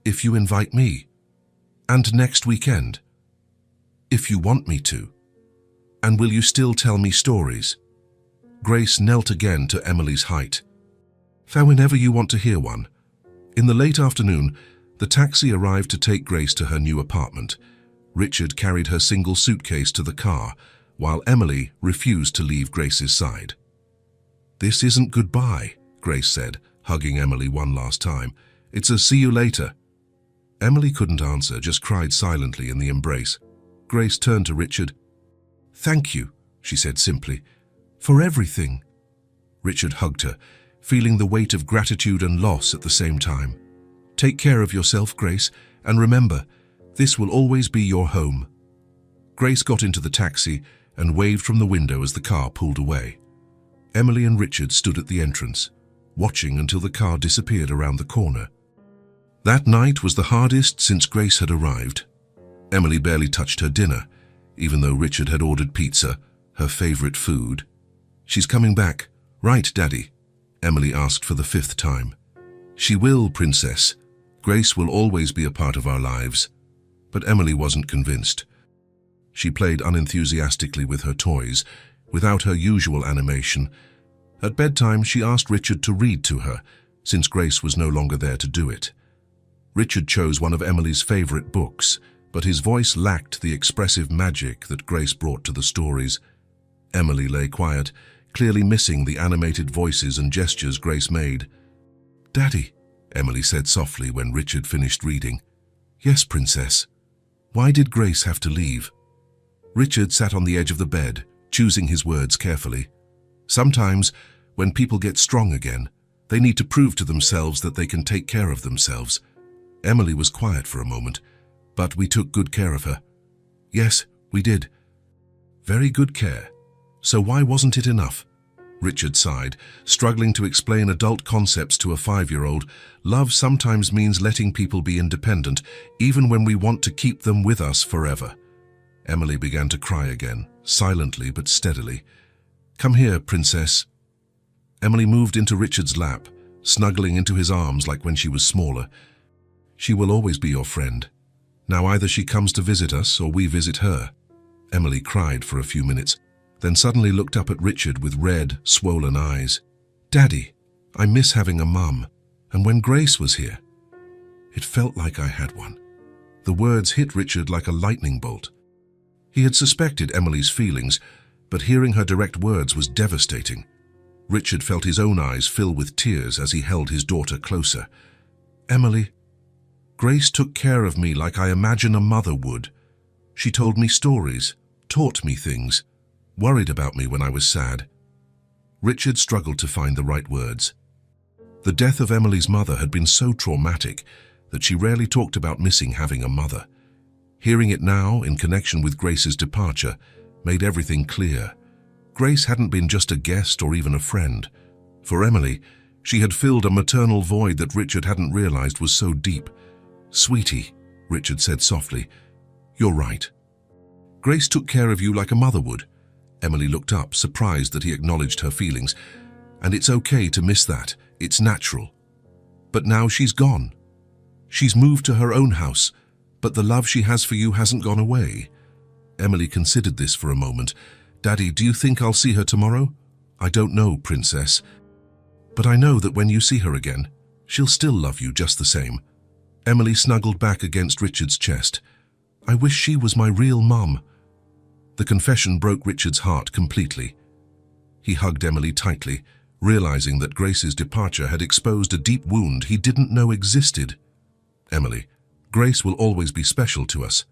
If you invite me. And next weekend. If you want me to. And will you still tell me stories? Grace knelt again to Emily's height. Whenever you want to hear one. In the late afternoon, the taxi arrived to take Grace to her new apartment. Richard carried her single suitcase to the car, while Emily refused to leave Grace's side. This isn't goodbye, Grace said, hugging Emily one last time. It's a see you later. Emily couldn't answer, just cried silently in the embrace. Grace turned to Richard. Thank you, she said simply, for everything. Richard hugged her, feeling the weight of gratitude and loss at the same time. Take care of yourself, Grace, and remember, this will always be your home. Grace got into the taxi and waved from the window as the car pulled away. Emily and Richard stood at the entrance, watching until the car disappeared around the corner. That night was the hardest since Grace had arrived. Emily barely touched her dinner, even though Richard had ordered pizza, her favorite food. She's coming back, right, Daddy? Emily asked for the 5th time. She will, Princess. Grace will always be a part of our lives. But Emily wasn't convinced. She played unenthusiastically with her toys, without her usual animation. At bedtime, she asked Richard to read to her, since Grace was no longer there to do it. Richard chose one of Emily's favorite books, but his voice lacked the expressive magic that Grace brought to the stories. Emily lay quiet, clearly missing the animated voices and gestures Grace made. Daddy, Emily said softly when Richard finished reading. Yes, Princess. Why did Grace have to leave? Richard sat on the edge of the bed, choosing his words carefully. Sometimes, when people get strong again, they need to prove to themselves that they can take care of themselves. Emily was quiet for a moment, but we took good care of her. Yes, we did. Very good care. So why wasn't it enough? Richard sighed, struggling to explain adult concepts to a 5-year-old. Love sometimes means letting people be independent, even when we want to keep them with us forever. Emily began to cry again, silently but steadily. Come here, Princess. Emily moved into Richard's lap, snuggling into his arms like when she was smaller. She will always be your friend. Now either she comes to visit us or we visit her. Emily cried for a few minutes, then suddenly looked up at Richard with red, swollen eyes. Daddy, I miss having a mum, and when Grace was here, it felt like I had one. The words hit Richard like a lightning bolt. He had suspected Emily's feelings, but hearing her direct words was devastating. Richard felt his own eyes fill with tears as he held his daughter closer. Emily, Grace took care of me like I imagine a mother would. She told me stories, taught me things, worried about me when I was sad. Richard struggled to find the right words. The death of Emily's mother had been so traumatic that she rarely talked about missing having a mother. Hearing it now, in connection with Grace's departure, made everything clear. Grace hadn't been just a guest or even a friend. For Emily, she had filled a maternal void that Richard hadn't realized was so deep. "Sweetie," Richard said softly, "you're right. Grace took care of you like a mother would." Emily looked up, surprised that he acknowledged her feelings. "And it's okay to miss that. It's natural. But now she's gone. She's moved to her own house, but the love she has for you hasn't gone away." Emily considered this for a moment. "Daddy, do you think I'll see her tomorrow?" "I don't know, Princess. But I know that when you see her again, she'll still love you just the same." Emily snuggled back against Richard's chest. "I wish she was my real mum." The confession broke Richard's heart completely. He hugged Emily tightly, realizing that Grace's departure had exposed a deep wound he didn't know existed. "Emily, Grace will always be special to us.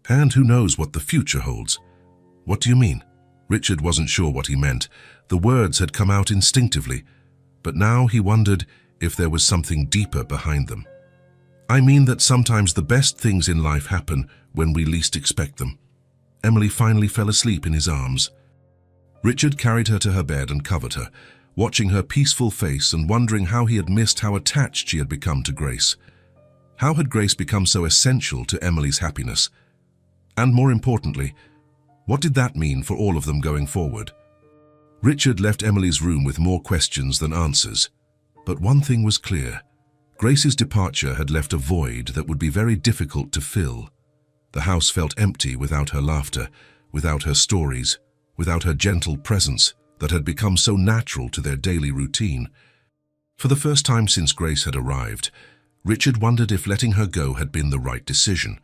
And who knows what the future holds." "What do you mean?" Richard wasn't sure what he meant. The words had come out instinctively, but now he wondered if there was something deeper behind them. "I mean that sometimes the best things in life happen when we least expect them." Emily finally fell asleep in his arms. Richard carried her to her bed and covered her, watching her peaceful face and wondering how he had missed how attached she had become to Grace. How had Grace become so essential to Emily's happiness? And more importantly, what did that mean for all of them going forward? Richard left Emily's room with more questions than answers. But one thing was clear. Grace's departure had left a void that would be very difficult to fill. The house felt empty without her laughter, without her stories, without her gentle presence that had become so natural to their daily routine. For the first time since Grace had arrived, Richard wondered if letting her go had been the right decision,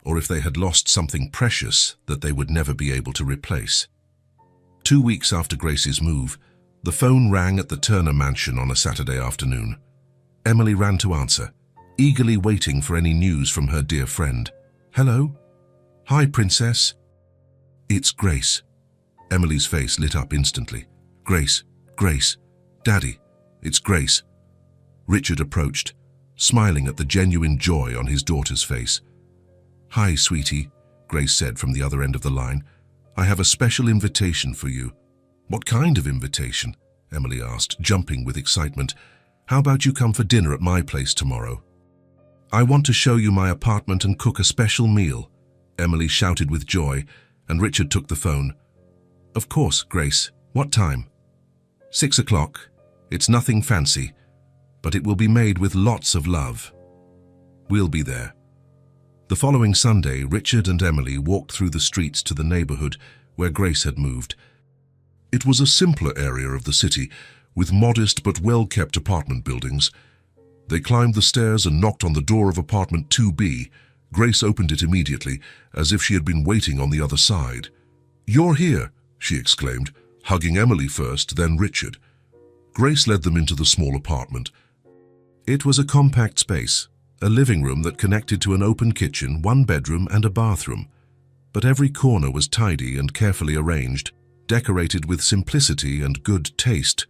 or if they had lost something precious that they would never be able to replace. 2 weeks after Grace's move, the phone rang at the Turner mansion on a Saturday afternoon. Emily ran to answer, eagerly waiting for any news from her dear friend. "Hello? Hi, Princess." "It's Grace." Emily's face lit up instantly. "Grace, Grace, Daddy, it's Grace." Richard approached, smiling at the genuine joy on his daughter's face. "Hi, sweetie," Grace said from the other end of the line. "I have a special invitation for you." "What kind of invitation?" Emily asked, jumping with excitement. "How about you come for dinner at my place tomorrow?" "I want to show you my apartment and cook a special meal," Emily shouted with joy, and Richard took the phone. "Of course, Grace. What time?" 6 o'clock. It's nothing fancy, but it will be made with lots of love. We'll be there." The following Sunday, Richard and Emily walked through the streets to the neighborhood where Grace had moved. It was a simpler area of the city, with modest but well-kept apartment buildings. They climbed the stairs and knocked on the door of apartment 2B. Grace opened it immediately, as if she had been waiting on the other side. "You're here," she exclaimed, hugging Emily first, then Richard. Grace led them into the small apartment. It was a compact space, a living room that connected to an open kitchen, 1 bedroom and a bathroom. But every corner was tidy and carefully arranged, decorated with simplicity and good taste.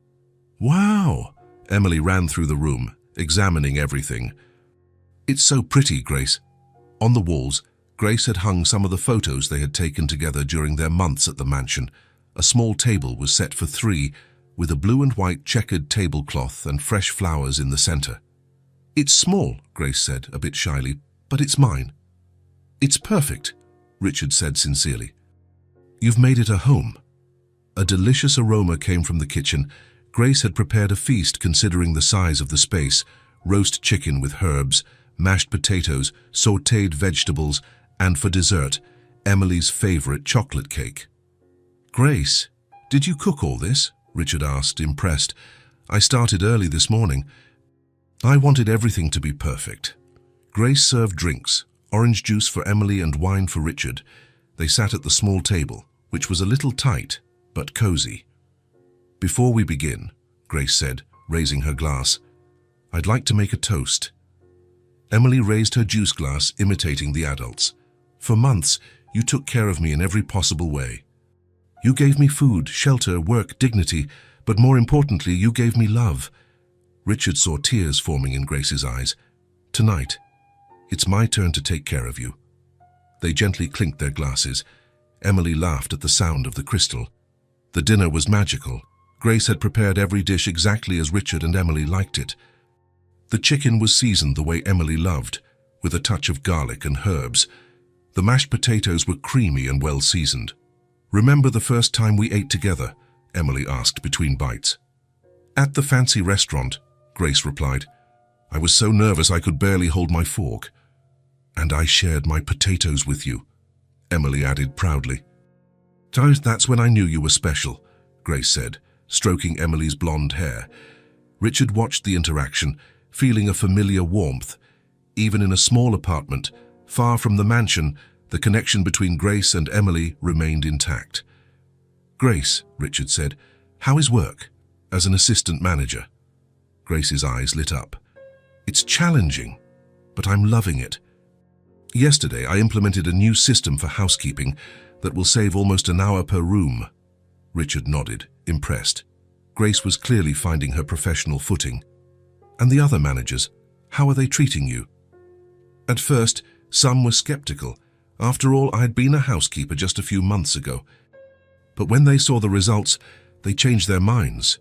"Wow!" Emily ran through the room, examining everything. "It's so pretty, Grace." On the walls, Grace had hung some of the photos they had taken together during their months at the mansion. A small table was set for 3, with a blue and white checkered tablecloth and fresh flowers in the center. "It's small," Grace said, a bit shyly, "but it's mine." "It's perfect," Richard said sincerely. "You've made it a home." A delicious aroma came from the kitchen. Grace had prepared a feast considering the size of the space: roast chicken with herbs, mashed potatoes, sautéed vegetables, and for dessert, Emily's favorite chocolate cake. "Grace, did you cook all this?" Richard asked, impressed. "I started early this morning. I wanted everything to be perfect." Grace served drinks, orange juice for Emily and wine for Richard. They sat at the small table, which was a little tight, but cozy. "Before we begin," Grace said, raising her glass, "I'd like to make a toast." Emily raised her juice glass, imitating the adults. "For months, You took care of me in every possible way. You gave me food, shelter, work, dignity, but more importantly, you gave me love." Richard saw tears forming in Grace's eyes. "Tonight, it's my turn to take care of you." They gently clinked their glasses. Emily laughed at the sound of the crystal. The dinner was magical. Grace had prepared every dish exactly as Richard and Emily liked it. The chicken was seasoned the way Emily loved, with a touch of garlic and herbs. The mashed potatoes were creamy and well seasoned. "Remember the first time we ate together?" Emily asked between bites. "At the fancy restaurant," Grace replied. "I was so nervous I could barely hold my fork." "And I shared my potatoes with you," Emily added proudly. "That's when I knew you were special," Grace said, stroking Emily's blonde hair. Richard watched the interaction, feeling a familiar warmth. Even in a small apartment, far from the mansion, the connection between Grace and Emily remained intact. "Grace," Richard said, "how is work as an assistant manager?" Grace's eyes lit up. "It's challenging, but I'm loving it. Yesterday, I implemented a new system for housekeeping that will save almost an hour per room." Richard nodded, impressed. Grace was clearly finding her professional footing. "And the other managers, how are they treating you?" At first, some were skeptical. After all, I had been a housekeeper just a few months ago. But when they saw the results, they changed their minds.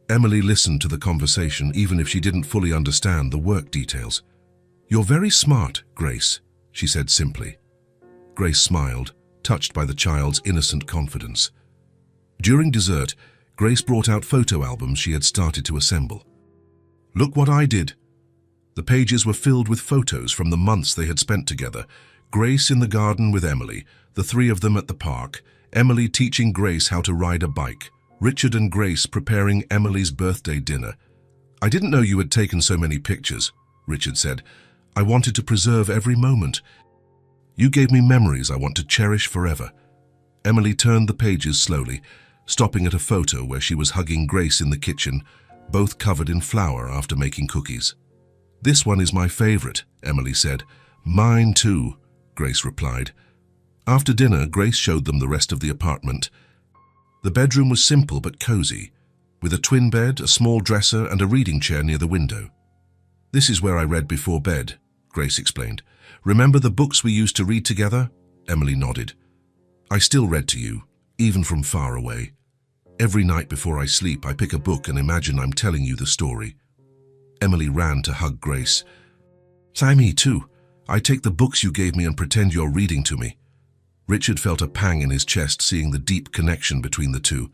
Emily listened to the conversation, even if she didn't fully understand the work details. "You're very smart, Grace," she said simply. Grace smiled, touched by the child's innocent confidence. During dessert, Grace brought out photo albums she had started to assemble. "Look what I did." The pages were filled with photos from the months they had spent together. Grace in the garden with Emily, the three of them at the park, Emily teaching Grace how to ride a bike, Richard and Grace preparing Emily's birthday dinner. "I didn't know you had taken so many pictures," Richard said. "I wanted to preserve every moment. You gave me memories I want to cherish forever." Emily turned the pages slowly, stopping at a photo where she was hugging Grace in the kitchen, both covered in flour after making cookies. "This one is my favorite," Emily said. "Mine too," Grace replied. After dinner, Grace showed them the rest of the apartment. The bedroom was simple but cozy, with a twin bed, a small dresser, and a reading chair near the window. "This is where I read before bed," Grace explained. "Remember the books we used to read together?" Emily nodded. "I still read to you, even from far away. Every night before I sleep, I pick a book and imagine I'm telling you the story." Emily ran to hug Grace. "Me too. I take the books you gave me and pretend you're reading to me." Richard felt a pang in his chest seeing the deep connection between the two.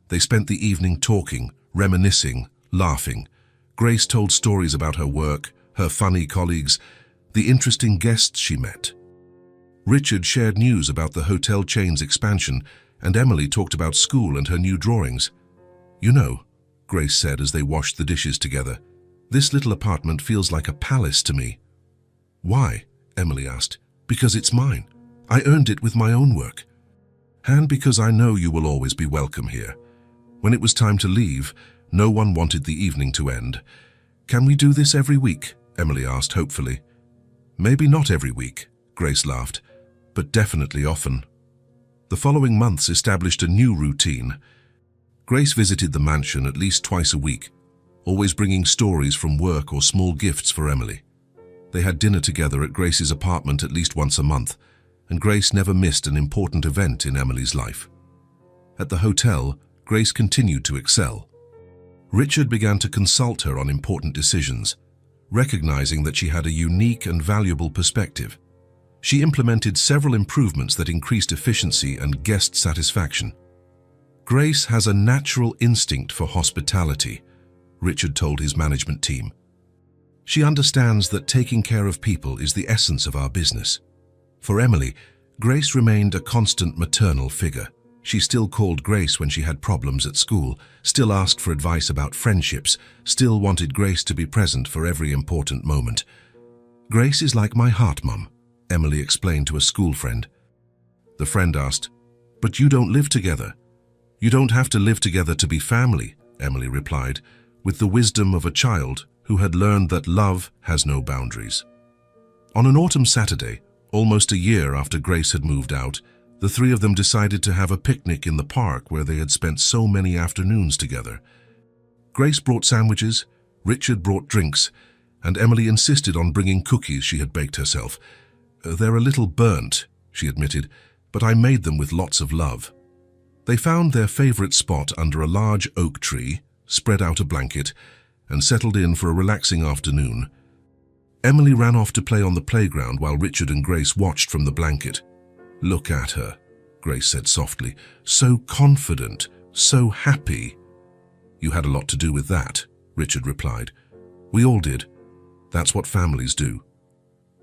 They spent the evening talking, reminiscing, laughing. Grace told stories about her work, her funny colleagues, the interesting guests she met. Richard shared news about the hotel chain's expansion, and Emily talked about school and her new drawings. "You know," Grace said as they washed the dishes together, "this little apartment feels like a palace to me." "Why?" Emily asked. "Because it's mine. I earned it with my own work. And because I know you will always be welcome here." When it was time to leave, no one wanted the evening to end. "Can we do this every week?" Emily asked hopefully. "Maybe not every week," Grace laughed, "but definitely often." The following months established a new routine. Grace visited the mansion at least twice a week, always bringing stories from work or small gifts for Emily. They had dinner together at Grace's apartment at least once a month, and Grace never missed an important event in Emily's life. At the hotel, Grace continued to excel. Richard began to consult her on important decisions, recognizing that she had a unique and valuable perspective. She implemented several improvements that increased efficiency and guest satisfaction. "Grace has a natural instinct for hospitality," Richard told his management team. "She understands that taking care of people is the essence of our business." For Emily, Grace remained a constant maternal figure. She still called Grace when she had problems at school, still asked for advice about friendships, still wanted Grace to be present for every important moment. "Grace is like my heart, Mum," Emily explained to a school friend. The friend asked, "But you don't live together." "You don't have to live together to be family," Emily replied, with the wisdom of a child who had learned that love has no boundaries. On an autumn Saturday, Almost a year after Grace had moved out, the three of them decided to have a picnic in the park where they had spent so many afternoons together. Grace brought sandwiches, Richard brought drinks, and Emily insisted on bringing cookies she had baked herself. "They're a little burnt," she admitted, "but I made them with lots of love." They found their favorite spot under a large oak tree, spread out a blanket, and settled in for a relaxing afternoon. Emily ran off to play on the playground while Richard and Grace watched from the blanket. "Look at her," Grace said softly. "So confident, so happy." "You had a lot to do with that," Richard replied. "We all did. That's what families do."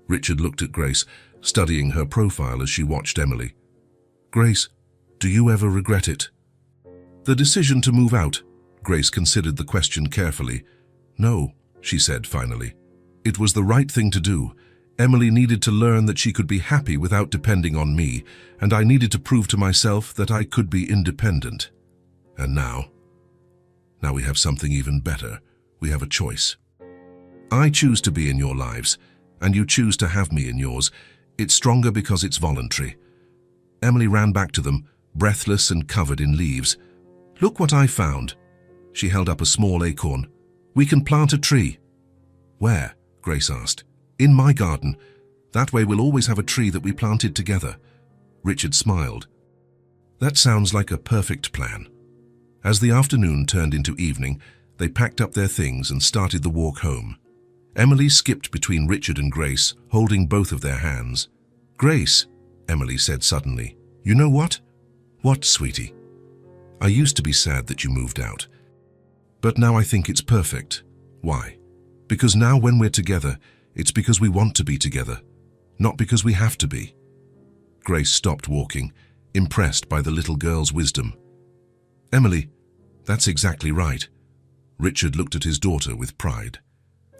Richard looked at Grace, studying her profile as she watched Emily. "Grace, do you ever regret it?" "The decision to move out?" Grace considered the question carefully. "No," she said finally. "It was the right thing to do. Emily needed to learn that she could be happy without depending on me, and I needed to prove to myself that I could be independent. And now we have something even better. We have a choice. I choose to be in your lives, and you choose to have me in yours. It's stronger because it's voluntary." Emily ran back to them, breathless and covered in leaves. "Look what I found." She held up a small acorn. "We can plant a tree." "Where?" Grace asked. "In my garden. That way we'll always have a tree that we planted together." Richard smiled. "That sounds like a perfect plan." As the afternoon turned into evening, they packed up their things and started the walk home. Emily skipped between Richard and Grace, holding both of their hands. "Grace," Emily said suddenly, "you know what?" "What, sweetie?" "I used to be sad that you moved out. But now I think it's perfect." "Why?" "Because now when we're together, it's because we want to be together, not because we have to be." Grace stopped walking, impressed by the little girl's wisdom. "Emily, that's exactly right." Richard looked at his daughter with pride.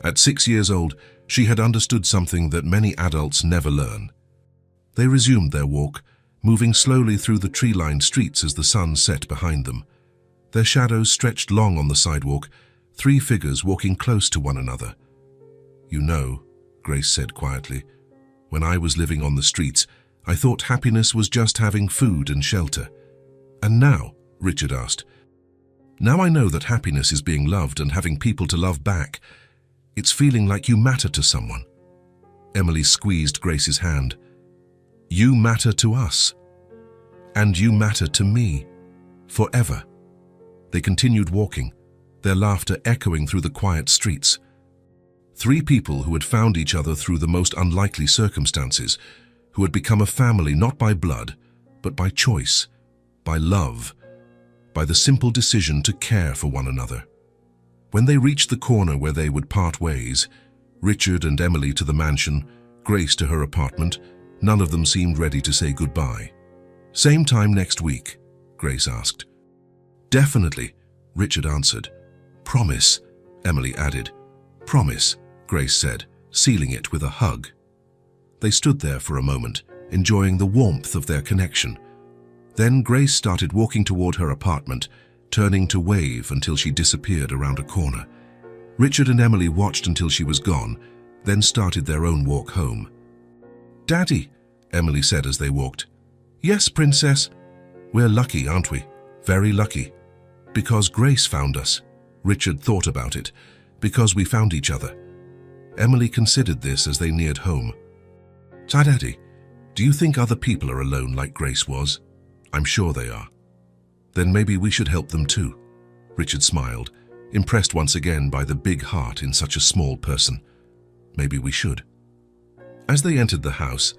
At 6 years old, she had understood something that many adults never learn. They resumed their walk, moving slowly through the tree-lined streets as the sun set behind them. Their shadows stretched long on the sidewalk, 3 figures walking close to one another. "You know," Grace said quietly, "when I was living on the streets, I thought happiness was just having food and shelter. And now," Richard asked, "now I know that happiness is being loved and having people to love back. It's feeling like you matter to someone." Emily squeezed Grace's hand. "You matter to us. And you matter to me. Forever." They continued walking, their laughter echoing through the quiet streets. 3 people who had found each other through the most unlikely circumstances, who had become a family not by blood, but by choice, by love, by the simple decision to care for one another. When they reached the corner where they would part ways, Richard and Emily to the mansion, Grace to her apartment, none of them seemed ready to say goodbye. "Same time next week?" Grace asked. "Definitely," Richard answered. "Promise," Emily added. "Promise," Grace said, sealing it with a hug. They stood there for a moment, enjoying the warmth of their connection. Then Grace started walking toward her apartment, turning to wave until she disappeared around a corner. Richard and Emily watched until she was gone, then started their own walk home. "Daddy," Emily said as they walked. "Yes, Princess." "We're lucky, aren't we? Very lucky." "Because Grace found us." Richard thought about it. "Because we found each other." Emily considered this as they neared home. "Daddy, do you think other people are alone like Grace was?" "I'm sure they are." "Then maybe we should help them too." Richard smiled, impressed once again by the big heart in such a small person. "Maybe we should." As they entered the house,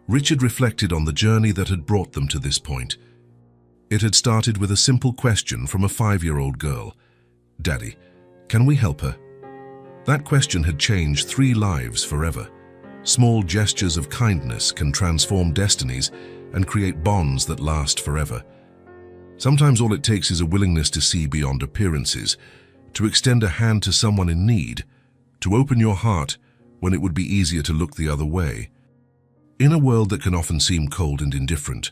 Richard reflected on the journey that had brought them to this point. It had started with a simple question from a 5-year-old girl. "Daddy, can we help her?" That question had changed 3 lives forever. Small gestures of kindness can transform destinies and create bonds that last forever. Sometimes all it takes is a willingness to see beyond appearances, to extend a hand to someone in need, to open your heart when it would be easier to look the other way. In a world that can often seem cold and indifferent,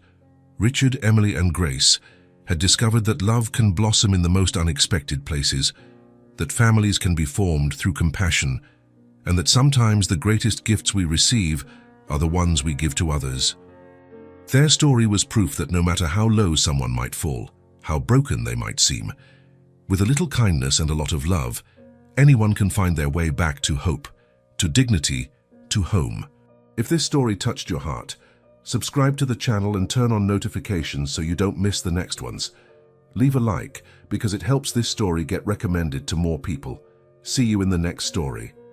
Richard, Emily, and Grace had discovered that love can blossom in the most unexpected places, that families can be formed through compassion, and that sometimes the greatest gifts we receive are the ones we give to others. Their story was proof that no matter how low someone might fall, how broken they might seem, with a little kindness and a lot of love, anyone can find their way back to hope, to dignity, to home. If this story touched your heart, subscribe to the channel and turn on notifications so you don't miss the next ones. Leave a like because it helps this story get recommended to more people. See you in the next story.